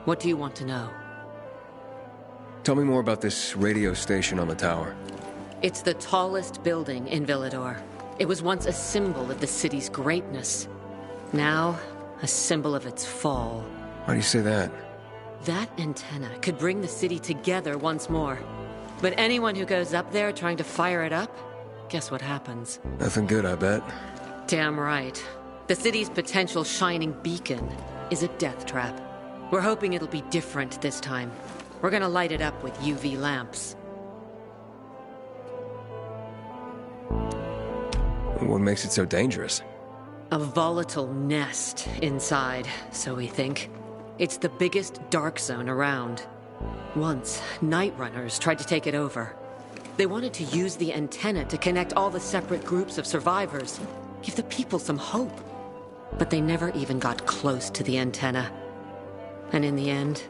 What do you want to know? Tell me more about this radio station on the tower. It's the tallest building in Villador. It was once a symbol of the city's greatness. Now, a symbol of its fall. Why do you say that? That antenna could bring the city together once more. But anyone who goes up there trying to fire it up, guess what happens? Nothing good, I bet. Damn right. The city's potential shining beacon is a death trap. We're hoping it'll be different this time. We're gonna light it up with UV lamps. What makes it so dangerous? A volatile nest inside, so we think. It's the biggest dark zone around. Once, night runners tried to take it over. They wanted to use the antenna to connect all the separate groups of survivors, give the people some hope. But they never even got close to the antenna. And in the end,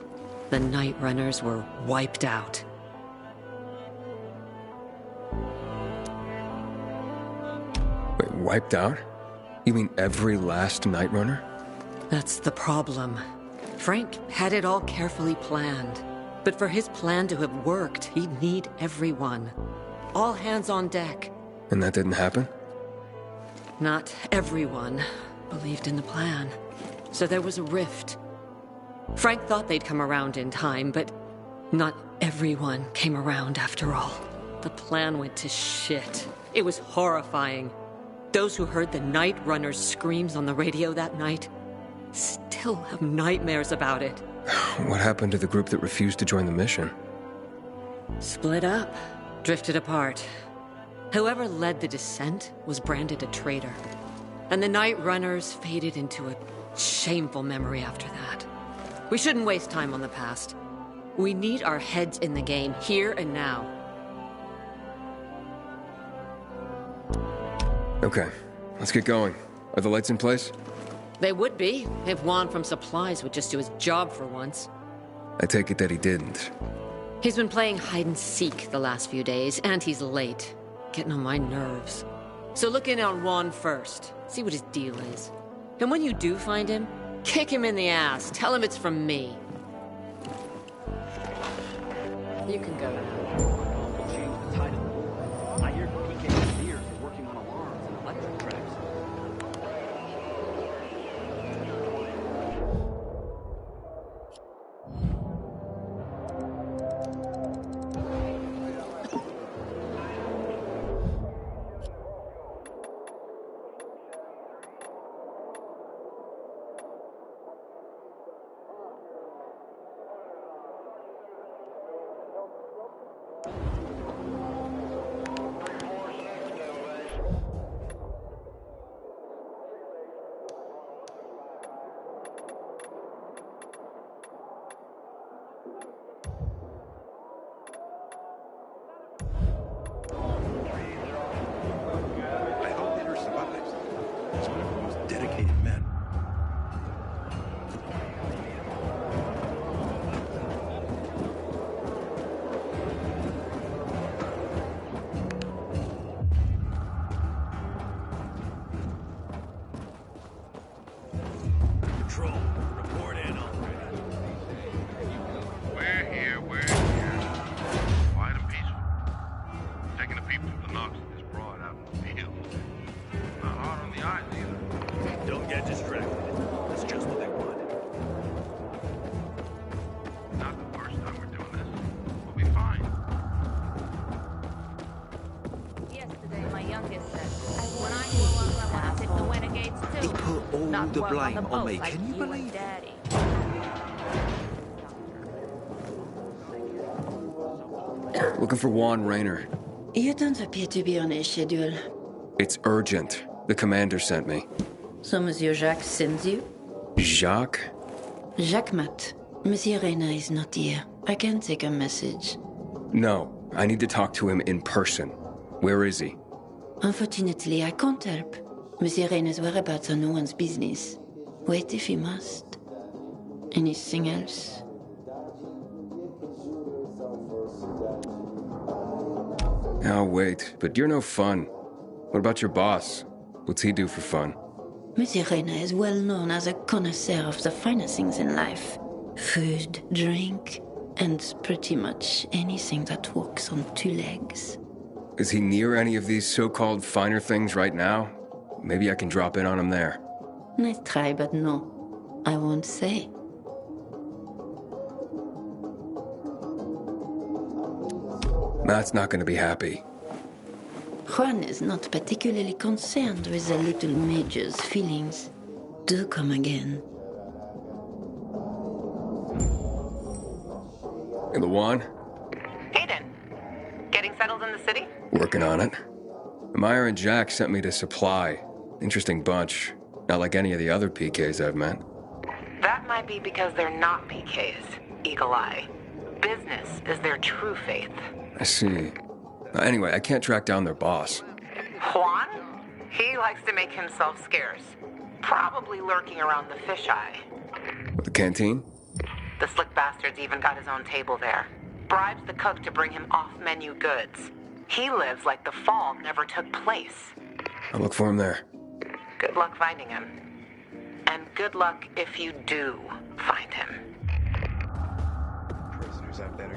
the night runners were wiped out. Wait, wiped out? You mean every last night runner? That's the problem. Frank had it all carefully planned. But for his plan to have worked, he'd need everyone. All hands on deck. And that didn't happen? Not everyone believed in the plan. So there was a rift. Frank thought they'd come around in time, but not everyone came around after all. The plan went to shit. It was horrifying. Those who heard the Night Runner's screams on the radio that night still have nightmares about it. What happened to the group that refused to join the mission? Split up, drifted apart. Whoever led the descent was branded a traitor. And the Night Runners faded into a shameful memory after that. We shouldn't waste time on the past. We need our heads in the game, here and now. Okay, let's get going. Are the lights in place? They would be, if Juan from Supplies would just do his job for once. I take it that he didn't. He's been playing hide and seek the last few days, and he's late. Getting on my nerves. So look in on Juan first. See what his deal is. And when you do find him, kick him in the ass. Tell him it's from me. You can go now. Change the title. I hear PK engineers are working on alarms and electric traps. The blame on me, can you believe it? Looking for Juan Raynor. You don't appear to be on a schedule. It's urgent. The commander sent me. So Monsieur Jacques sends you? Jacques? Jacques Mat. Monsieur Reyna is not here. I can take a message. No, I need to talk to him in person. Where is he? Unfortunately, I can't help. Monsieur Reyna's whereabouts are no one's business. Wait if you must. Anything else? I'll wait, but you're no fun. What about your boss? What's he do for fun? Monsieur Reyna is well known as a connoisseur of the finest things in life. Food, drink, and pretty much anything that walks on two legs. Is he near any of these so-called finer things right now? Maybe I can drop in on him there. Nice try, but no. I won't say. Matt's not gonna be happy. Juan is not particularly concerned with the little major's feelings. Do come again. And the Juan? Aiden, getting settled in the city? Working on it. Meyer and Jack sent me to Supply. Interesting bunch. Not like any of the other PKs I've met. That might be because they're not PKs, Eagle Eye. Business is their true faith. I see. Anyway, I can't track down their boss. Juan? He likes to make himself scarce. Probably lurking around the fisheye. With the canteen? The slick bastard's even got his own table there. Bribes the cook to bring him off-menu goods. He lives like the fall never took place. I'll look for him there. Good luck finding him. And good luck if you do find him. Prisoners have better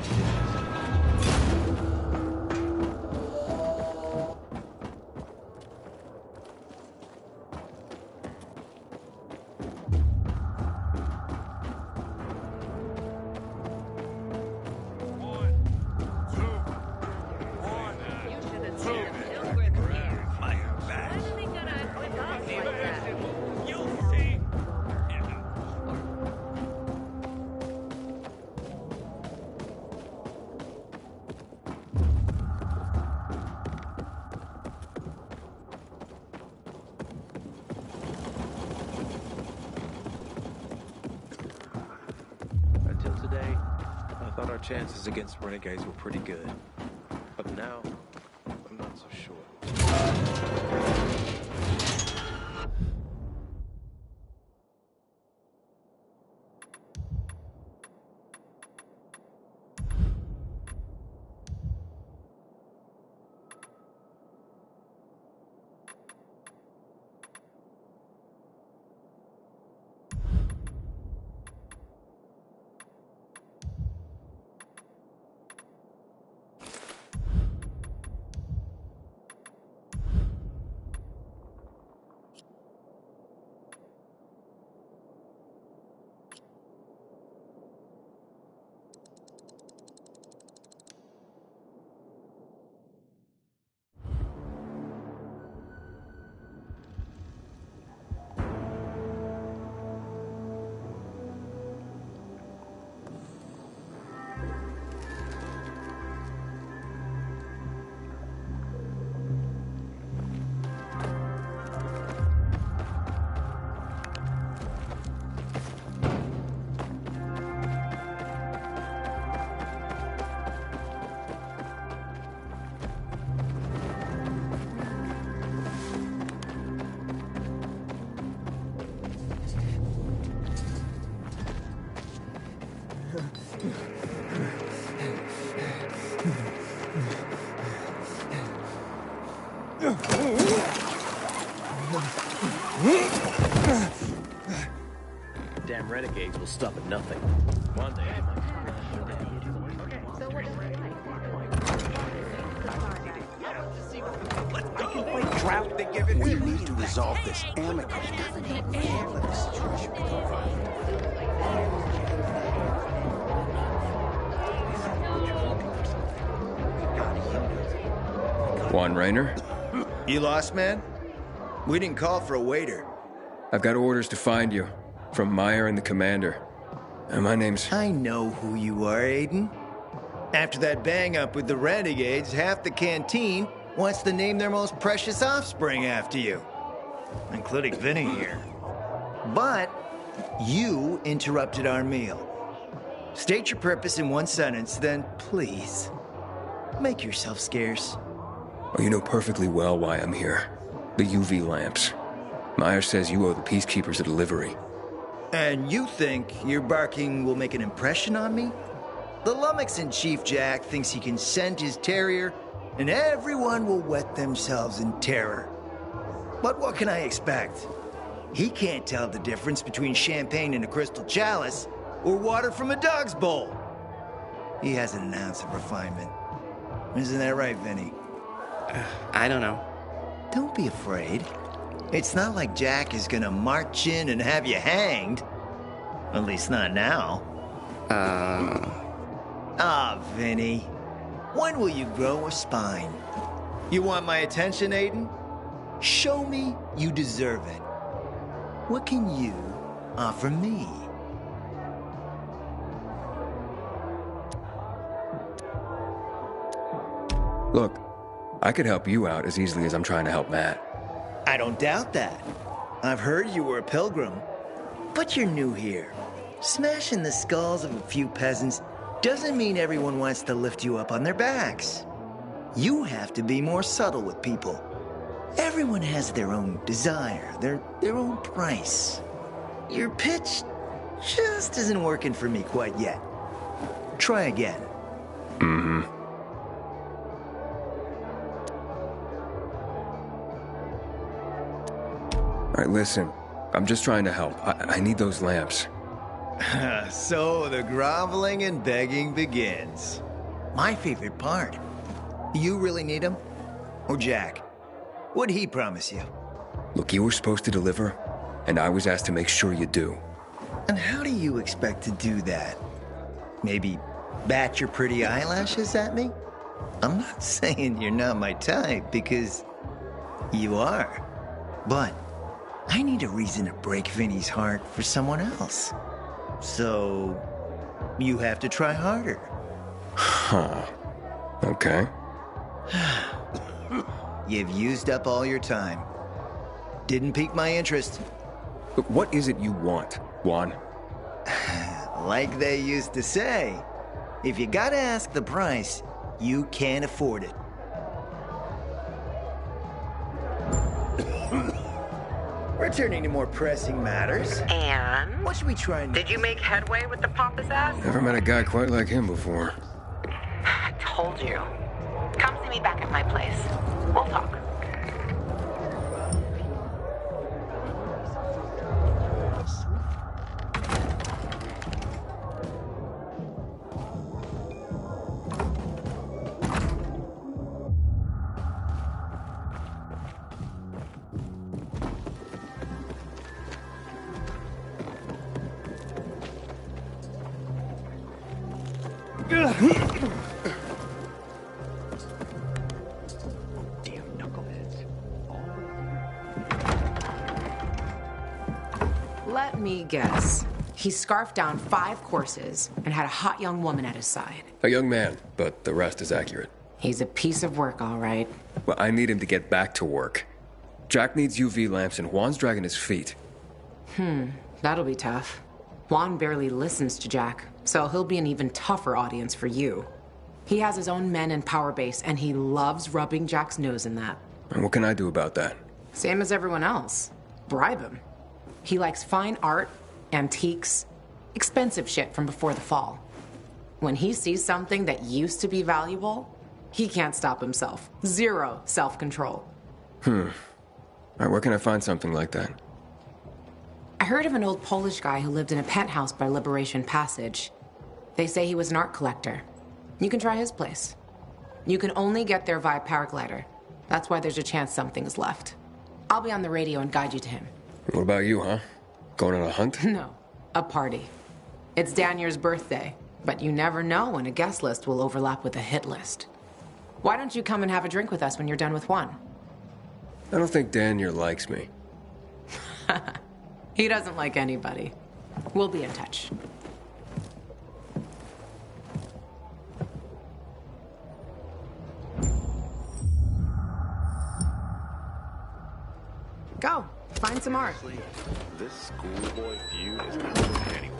chances against renegades were pretty good. But now, I'm not so sure. Damn renegades will stop at nothing. One day I might. We need to resolve this amicably. Juan Raynor? You lost, man? We didn't call for a waiter. I've got orders to find you. From Meyer and the commander. And my name's... I know who you are, Aiden. After that bang-up with the renegades, half the canteen wants to name their most precious offspring after you. Including Vinny here. But you interrupted our meal. State your purpose in one sentence, then please, make yourself scarce. Oh, you know perfectly well why I'm here. The UV lamps. Meyer says you owe the Peacekeepers a delivery. And you think your barking will make an impression on me? The lummox-in-chief Jack thinks he can scent his terrier, and everyone will wet themselves in terror. But what can I expect? He can't tell the difference between champagne in a crystal chalice or water from a dog's bowl. He hasn't an ounce of refinement. Isn't that right, Vinny? I don't know. Don't be afraid. It's not like Jack is gonna march in and have you hanged. At least not now. Vinny. When will you grow a spine? You want my attention, Aiden? Show me you deserve it. What can you offer me? Look, I could help you out as easily as I'm trying to help Matt. I don't doubt that. I've heard you were a pilgrim. But you're new here. Smashing the skulls of a few peasants doesn't mean everyone wants to lift you up on their backs. You have to be more subtle with people. Everyone has their own desire, their own price. Your pitch just isn't working for me quite yet. Try again. Mm-hmm. All right, listen. I'm just trying to help. I need those lamps. So the groveling and begging begins. My favorite part. You really need them? Or Jack? What'd he promise you? Look, you were supposed to deliver, and I was asked to make sure you do. And how do you expect to do that? Maybe bat your pretty eyelashes at me? I'm not saying you're not my type, because you are. But I need a reason to break Vinny's heart for someone else. So, you have to try harder. Huh. Okay. You've used up all your time. Didn't pique my interest. Look, what is it you want, Juan? Like they used to say, if you gotta ask the price, you can't afford it. Returning to more pressing matters. And? What should we try next? Did you make headway with the pompous ass? Never met a guy quite like him before. I told you. Come see me back at my place. We'll talk. Let me guess. He scarfed down 5 courses and had a hot young woman at his side. A young man, but the rest is accurate. He's a piece of work, all right. Well, I need him to get back to work. Jack needs UV lamps, and Juan's dragging his feet. That'll be tough. Juan barely listens to Jack, so he'll be an even tougher audience for you. He has his own men and power base, and he loves rubbing Jack's nose in that. And what can I do about that? Same as everyone else. Bribe him. He likes fine art, antiques, expensive shit from before the fall. When he sees something that used to be valuable, he can't stop himself. 0 self-control. All right, where can I find something like that? I heard of an old Polish guy who lived in a penthouse by Liberation Passage. They say he was an art collector. You can try his place. You can only get there via paraglider. That's why there's a chance something's left. I'll be on the radio and guide you to him. What about you, huh? Going on a hunt? No, a party. It's Danier's birthday, but you never know when a guest list will overlap with a hit list. Why don't you come and have a drink with us when you're done with one? I don't think Danier likes me. He doesn't like anybody. We'll be in touch. Go. Find some art. This schoolboy feud is not for anyone.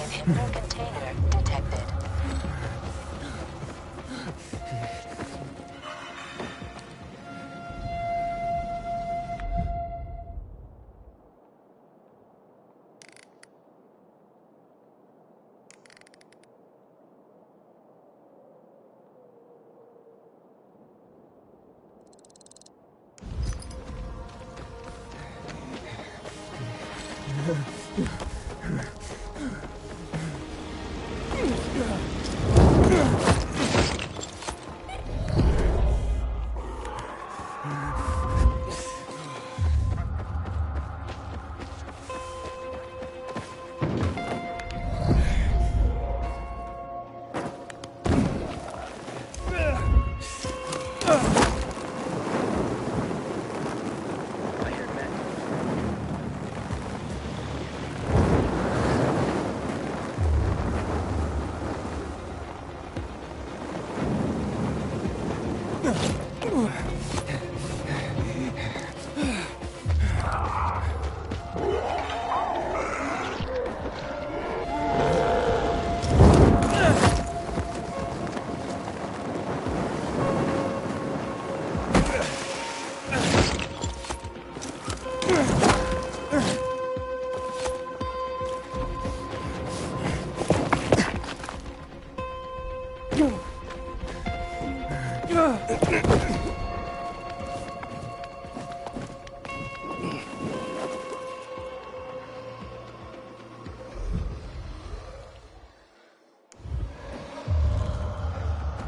Inhibitor container detected.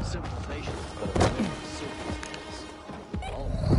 Civilization is but a serious case. Oh.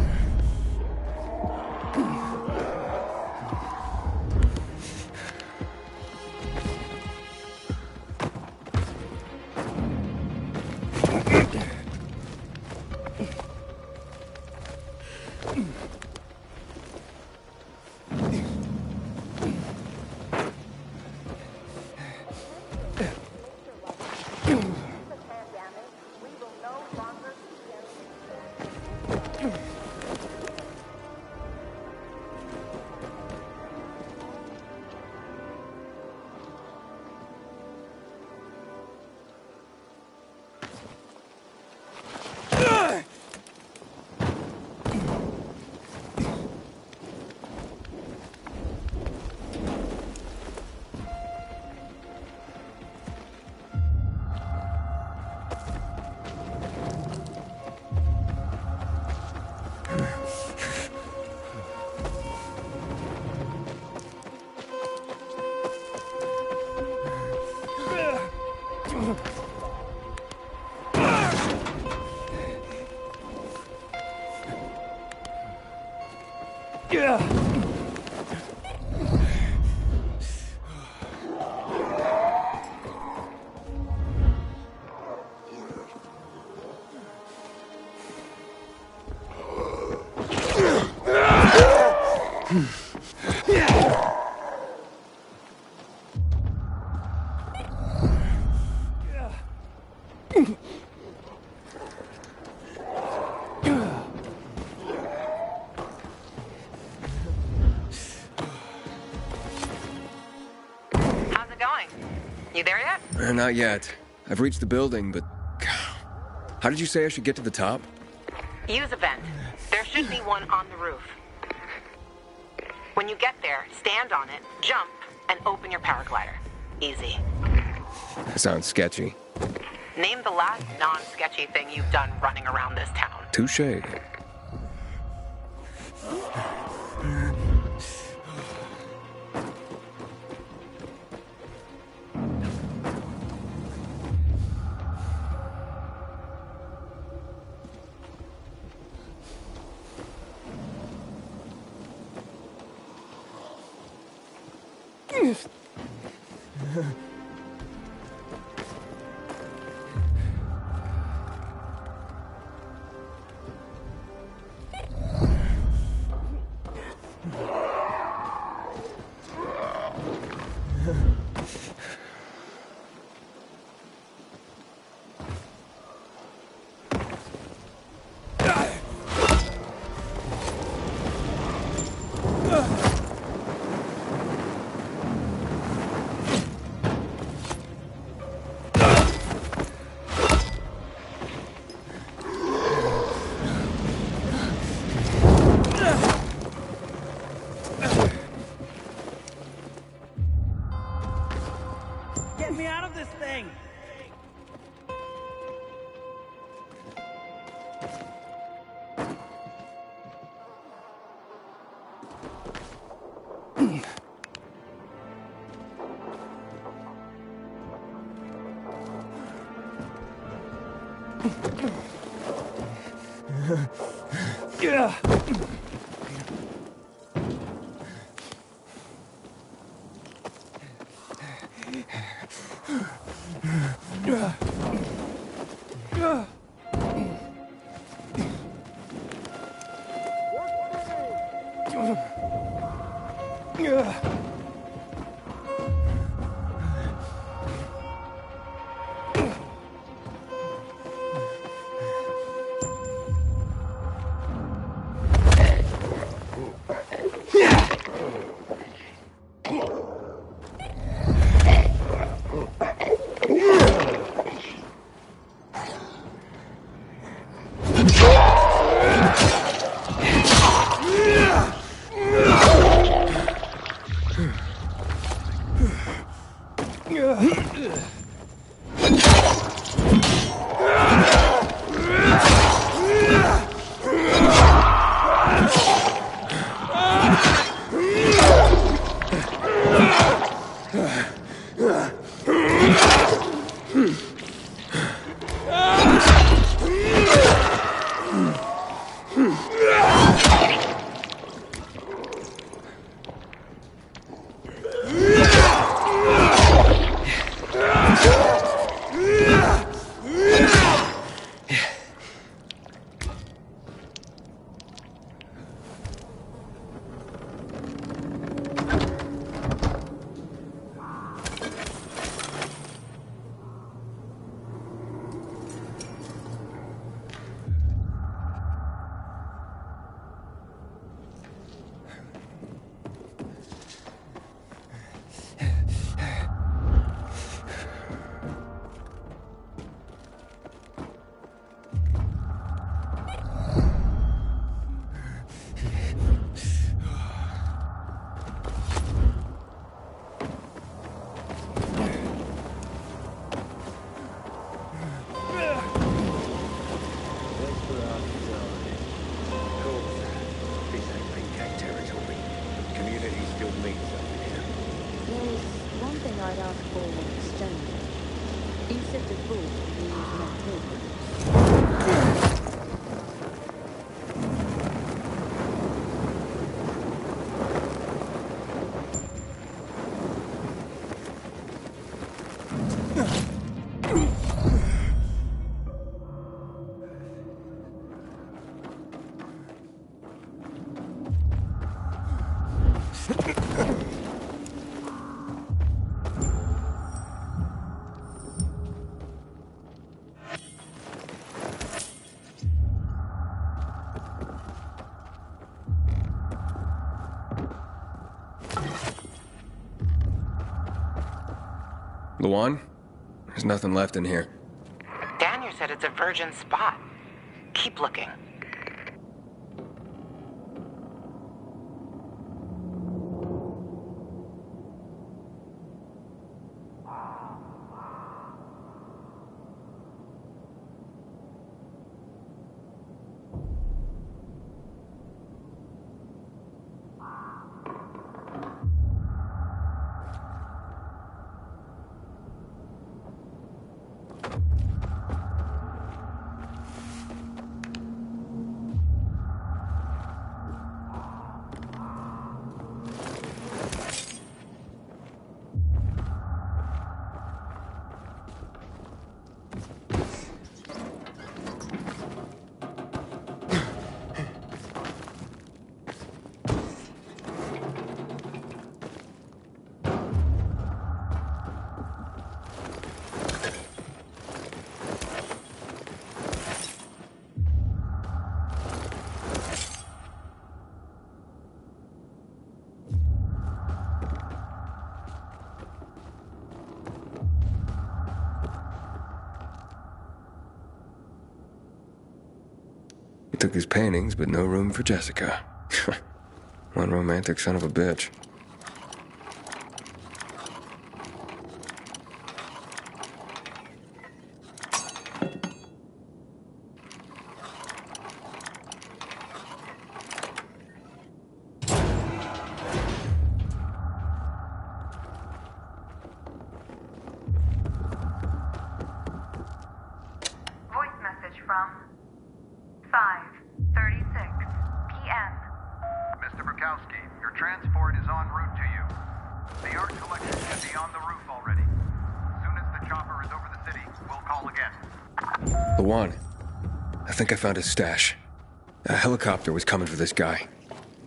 You there yet? Not yet. I've reached the building, but... How did you say I should get to the top? Use a vent. There should be one on the roof. When you get there, stand on it, jump, and open your paraglider. Easy. That sounds sketchy. Name the last non-sketchy thing you've done running around this town. Touché. Get me out of this thing! Yeah. Luan? There's nothing left in here. Daniel said it's a virgin spot. Keep looking. Took his paintings, but no room for Jessica. One romantic son of a bitch. From 5:36 p.m. Mr. Bukowski, your transport is en route to you. The art collection should be on the roof already. As soon as the chopper is over the city, we'll call again. Luan, I think I found his stash. A helicopter was coming for this guy.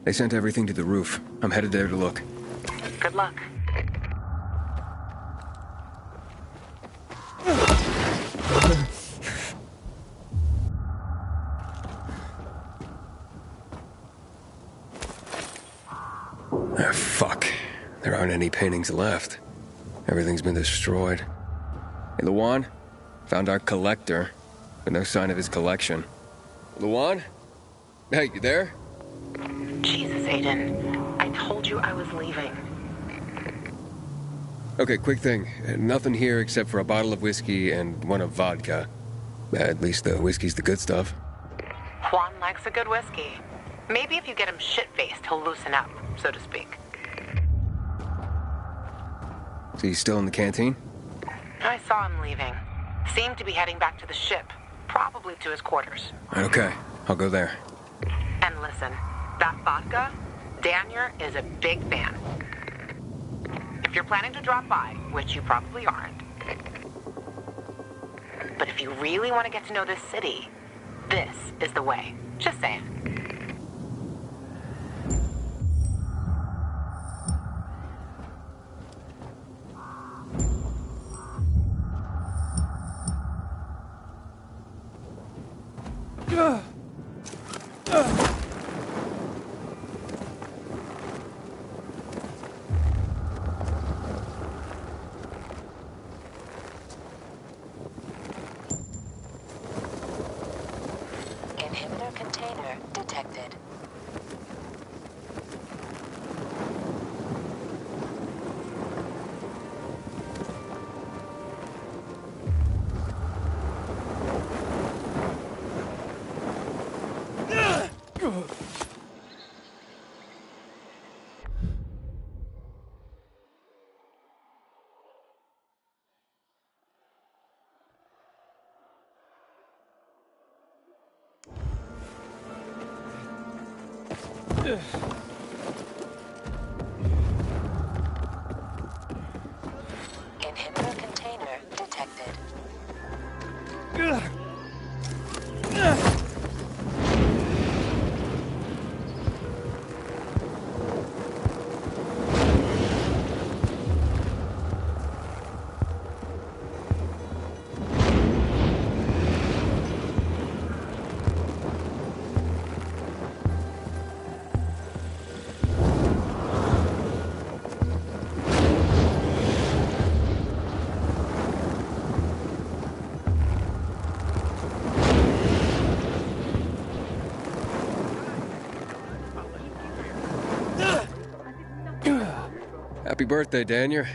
They sent everything to the roof. I'm headed there to look. Good luck. Ah, fuck. There aren't any paintings left. Everything's been destroyed. Hey, Luan? Found our collector, but no sign of his collection. Luan? Hey, you there? Jesus, Aiden. I told you I was leaving. Okay, quick thing. Nothing here except for a bottle of whiskey and one of vodka. At least the whiskey's the good stuff. Juan likes a good whiskey. Maybe if you get him shit-faced, he'll loosen up, so to speak. So he's still in the canteen? I saw him leaving. Seemed to be heading back to the ship. Probably to his quarters. Okay, I'll go there. And listen, that vodka, Daniel is a big fan. If you're planning to drop by, which you probably aren't, but if you really want to get to know this city, this is the way. Just saying. Inhibitor container detected. Inhibitor container detected. Happy birthday, Daniel.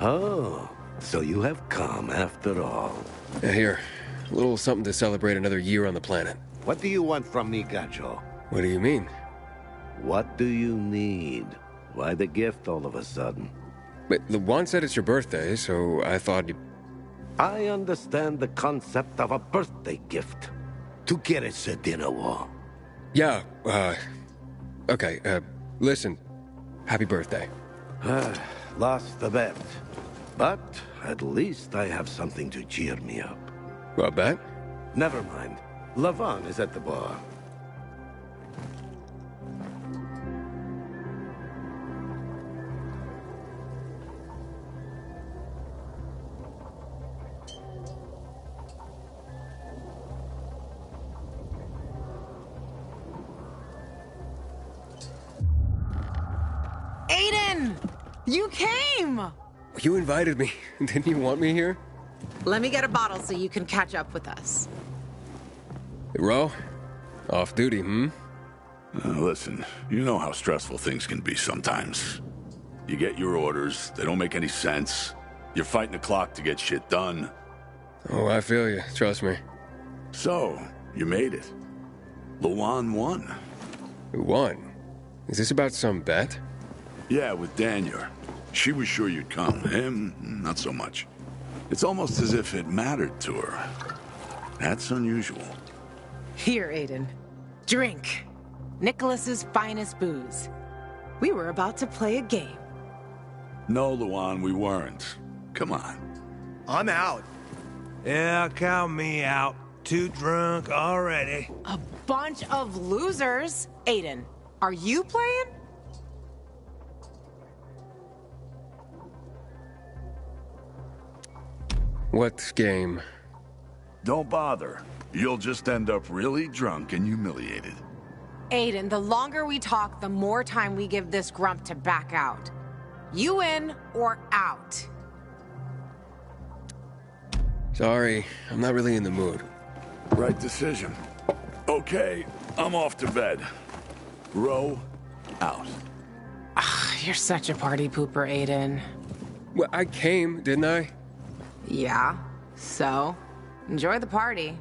Oh, so you have come after all. Here, a little something to celebrate another year on the planet. What do you want from me, Gacho? What do you mean? What do you need? Why the gift all of a sudden? But Luan said it's your birthday, so I thought you... I understand the concept of a birthday gift. Tu quieres a dinner wall? Yeah, okay, listen. Happy birthday. Lost the bet. But at least I have something to cheer me up. What, bet? Never mind. Lavon is at the bar. Aiden! You came! You invited me. Didn't you want me here? Let me get a bottle so you can catch up with us. Ro, Off duty, Listen, you know how stressful things can be sometimes. You get your orders, they don't make any sense. You're fighting the clock to get shit done. Oh, I feel you. Trust me. So, you made it. Luan won. Who won? Is this about some bet? Yeah, with Daniel. She was sure you'd come. Him, not so much. It's almost as if it mattered to her. That's unusual. Here, Aiden. Drink. Nicholas's finest booze. We were about to play a game. No, Luan, we weren't. Come on. I'm out. Yeah, count me out. Too drunk already. A bunch of losers. Aiden, are you playing? What game? Don't bother. You'll just end up really drunk and humiliated. Aiden, the longer we talk, the more time we give this grump to back out. You in or out? Sorry, I'm not really in the mood. Right decision. Okay, I'm off to bed. Row out. You're such a party pooper, Aiden. Well, I came, didn't I? Yeah, so enjoy the party.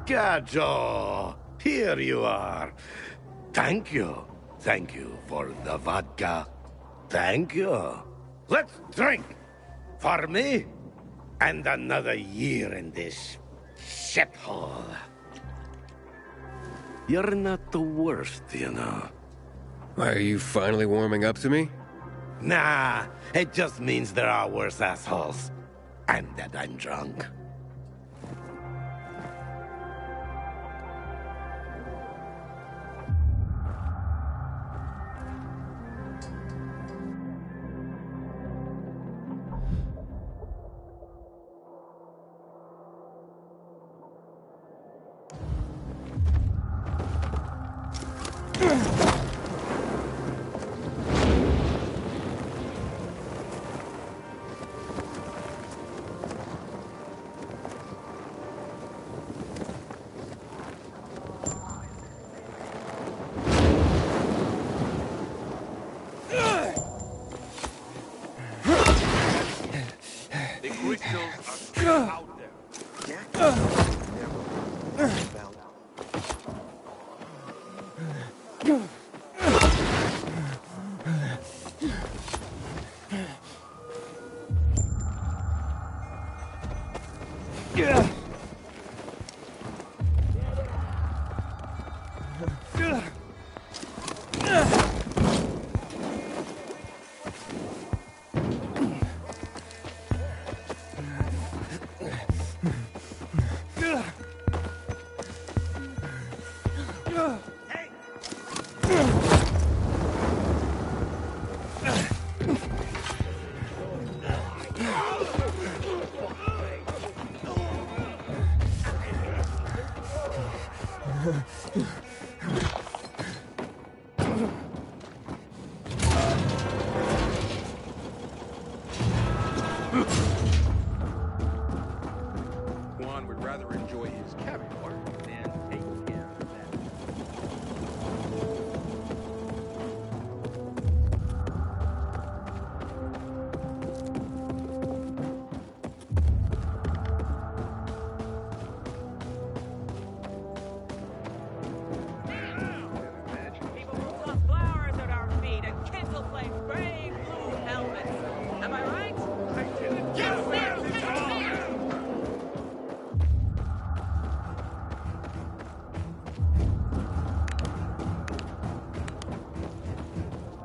Gajo, here you are. Thank you. Thank you for the vodka. Thank you. Let's drink. For me, and another year in this shithole. You're not the worst, you know. Why, are you finally warming up to me? Nah, it just means there are worse assholes. And that I'm drunk. Juan would rather enjoy his caviar than take care of that. People will put flowers at our feet and kids will play brave blue helmets. Am I right? Yes, sir!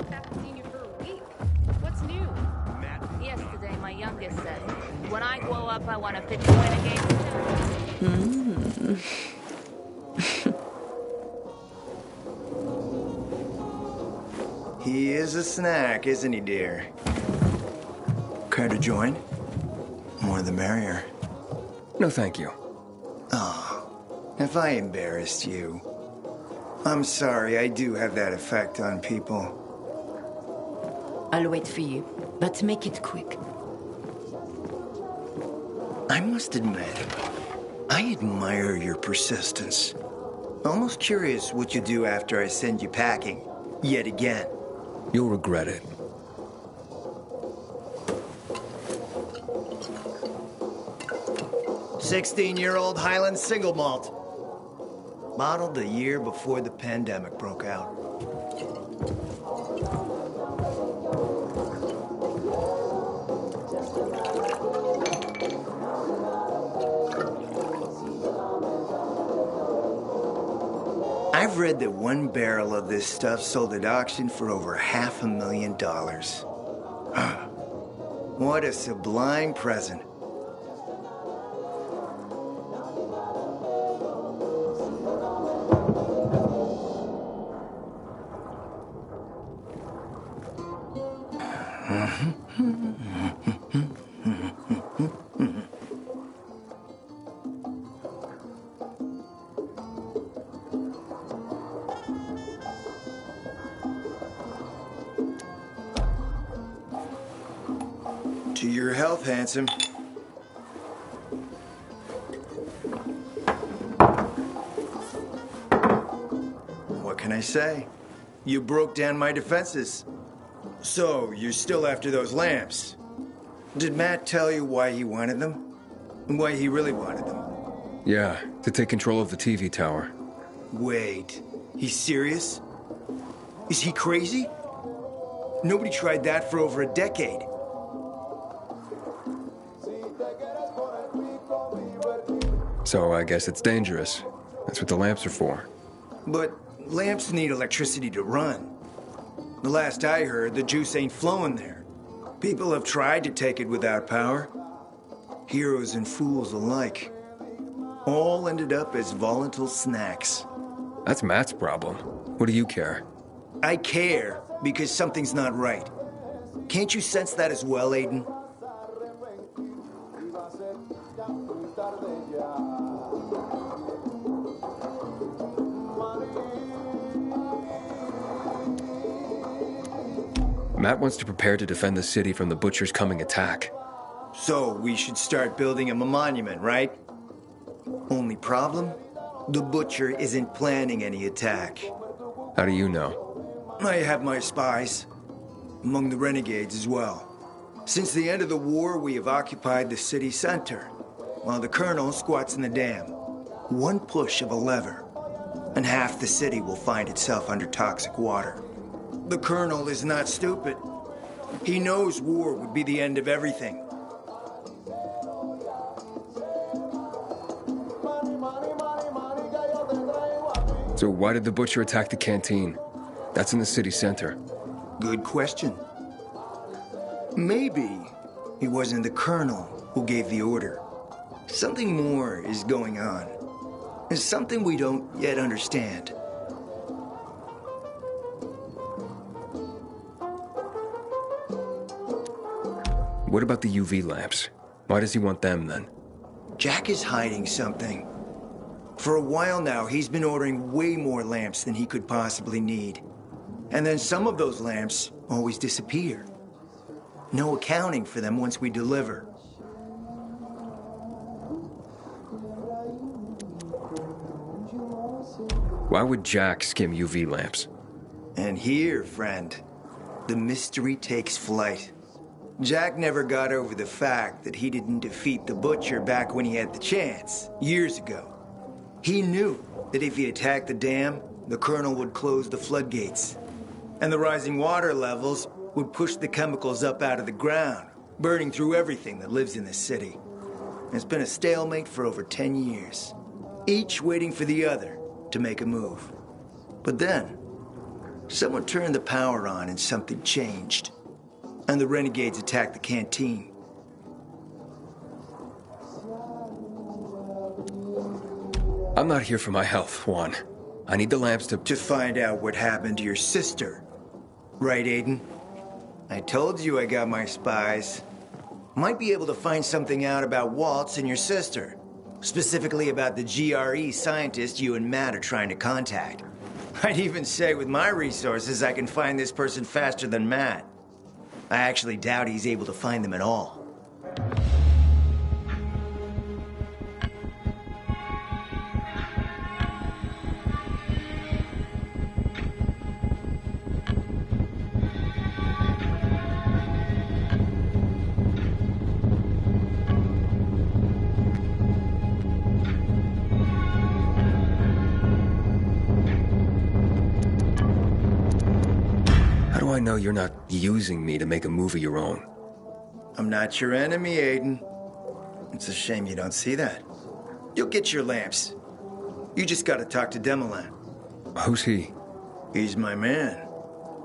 Haven't seen you for a week. What's new? Yesterday, my youngest said, when I grow up, I want to fit to win a game. He is a snack, isn't he, dear? Care to join? more the merrier. No, thank you. Oh, if I embarrassed you. I'm sorry, I do have that effect on people. I'll wait for you, but make it quick. I must admit, I admire your persistence. Almost curious what you do after I send you packing, yet again. You'll regret it. "16-year-old Highland single malt. Bottled the year before the pandemic broke out. I've read that one barrel of this stuff sold at auction for over $500,000. What a sublime present. To your health, handsome. What can I say? You broke down my defenses. So, you're still after those lamps. Did Matt tell you why he wanted them? And why he really wanted them? Yeah, to take control of the TV tower. Wait, he's serious? Is he crazy? Nobody tried that for over a decade. So I guess it's dangerous. That's what the lamps are for. But lamps need electricity to run. The last I heard, the juice ain't flowing there. People have tried to take it without power. Heroes and fools alike. All ended up as volatile snacks. That's Matt's problem. What do you care? I care because something's not right. Can't you sense that as well, Aiden? Matt wants to prepare to defend the city from the Butcher's coming attack. So we should start building him a monument, right? Only problem? The Butcher isn't planning any attack. How do you know? I have my spies. Among the renegades as well. Since the end of the war, we have occupied the city center, while the Colonel squats in the dam. One push of a lever, and half the city will find itself under toxic water. The Colonel is not stupid. He knows war would be the end of everything. So why did the Butcher attack the canteen? That's in the city center. Good question. Maybe it wasn't the Colonel who gave the order. Something more is going on. It's something we don't yet understand. What about the UV lamps? Why does he want them then? Jack is hiding something. For a while now, he's been ordering way more lamps than he could possibly need. And then some of those lamps always disappear. No accounting for them once we deliver. Why would Jack skim UV lamps? And here, friend, the mystery takes flight. Jack never got over the fact that he didn't defeat the Butcher back when he had the chance, years ago. He knew that if he attacked the dam, the Colonel would close the floodgates. And the rising water levels would push the chemicals up out of the ground, burning through everything that lives in the city. It's been a stalemate for over 10 years, each waiting for the other to make a move. But then, someone turned the power on and something changed. And the renegades attacked the canteen. I'm not here for my health, Juan. I need the lamps to find out what happened to your sister. Right, Aiden? I told you I got my spies. Might be able to find something out about Waltz and your sister. Specifically about the GRE scientist you and Matt are trying to contact. I'd even say with my resources, I can find this person faster than Matt. I actually doubt he's able to find them at all. How do I know you're not using me to make a move of your own? I'm not your enemy, Aiden. It's a shame you don't see that. You'll get your lamps. You just gotta talk to Demolan. Who's he? He's my man.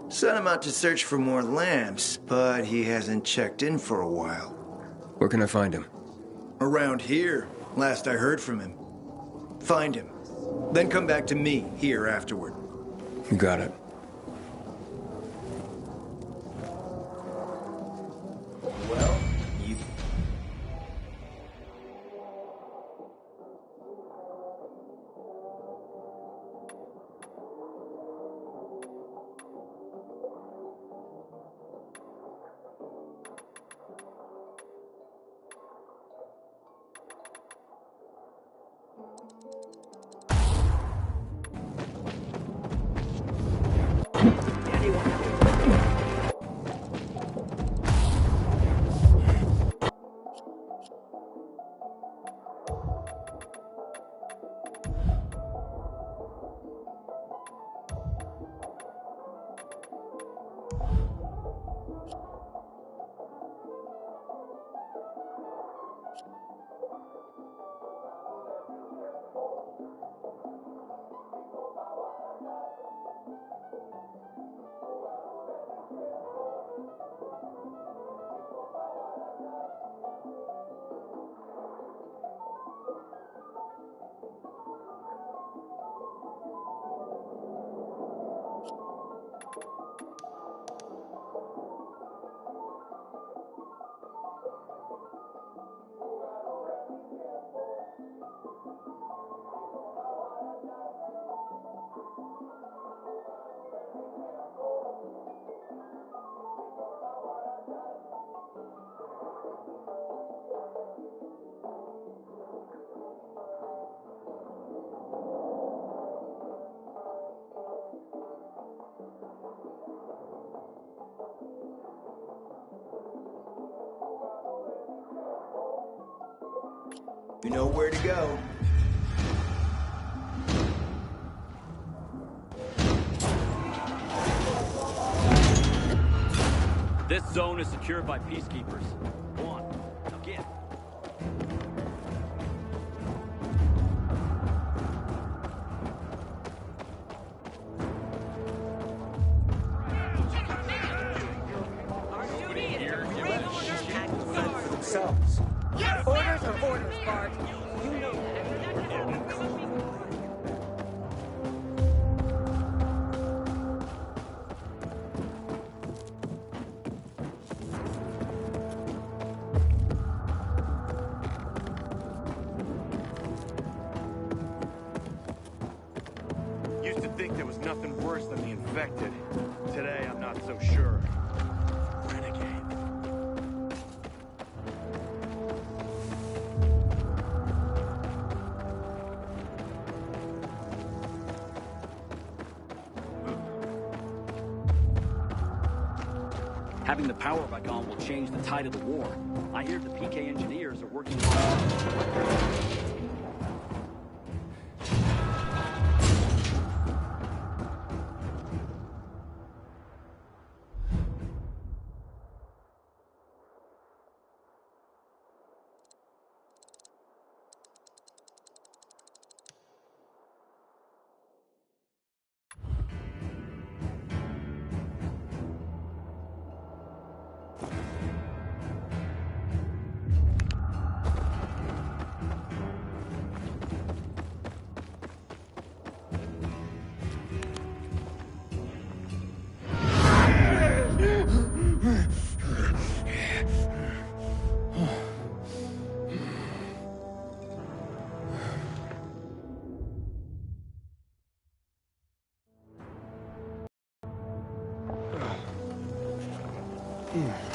Sent him out to search for more lamps, but he hasn't checked in for a while. Where can I find him? Around here, last I heard from him. Find him. Then come back to me here afterward. You got it. Well, you... You know where to go. This zone is secured by Peacekeepers. Go on. Now get. Themselves. Orders are orders, Bart. You know that. Used to think there was nothing worse than the infected. Today, I'm not so sure. Renegade. Having the power back on will change the tide of the war. I hear the PK engineers are working on... Mm.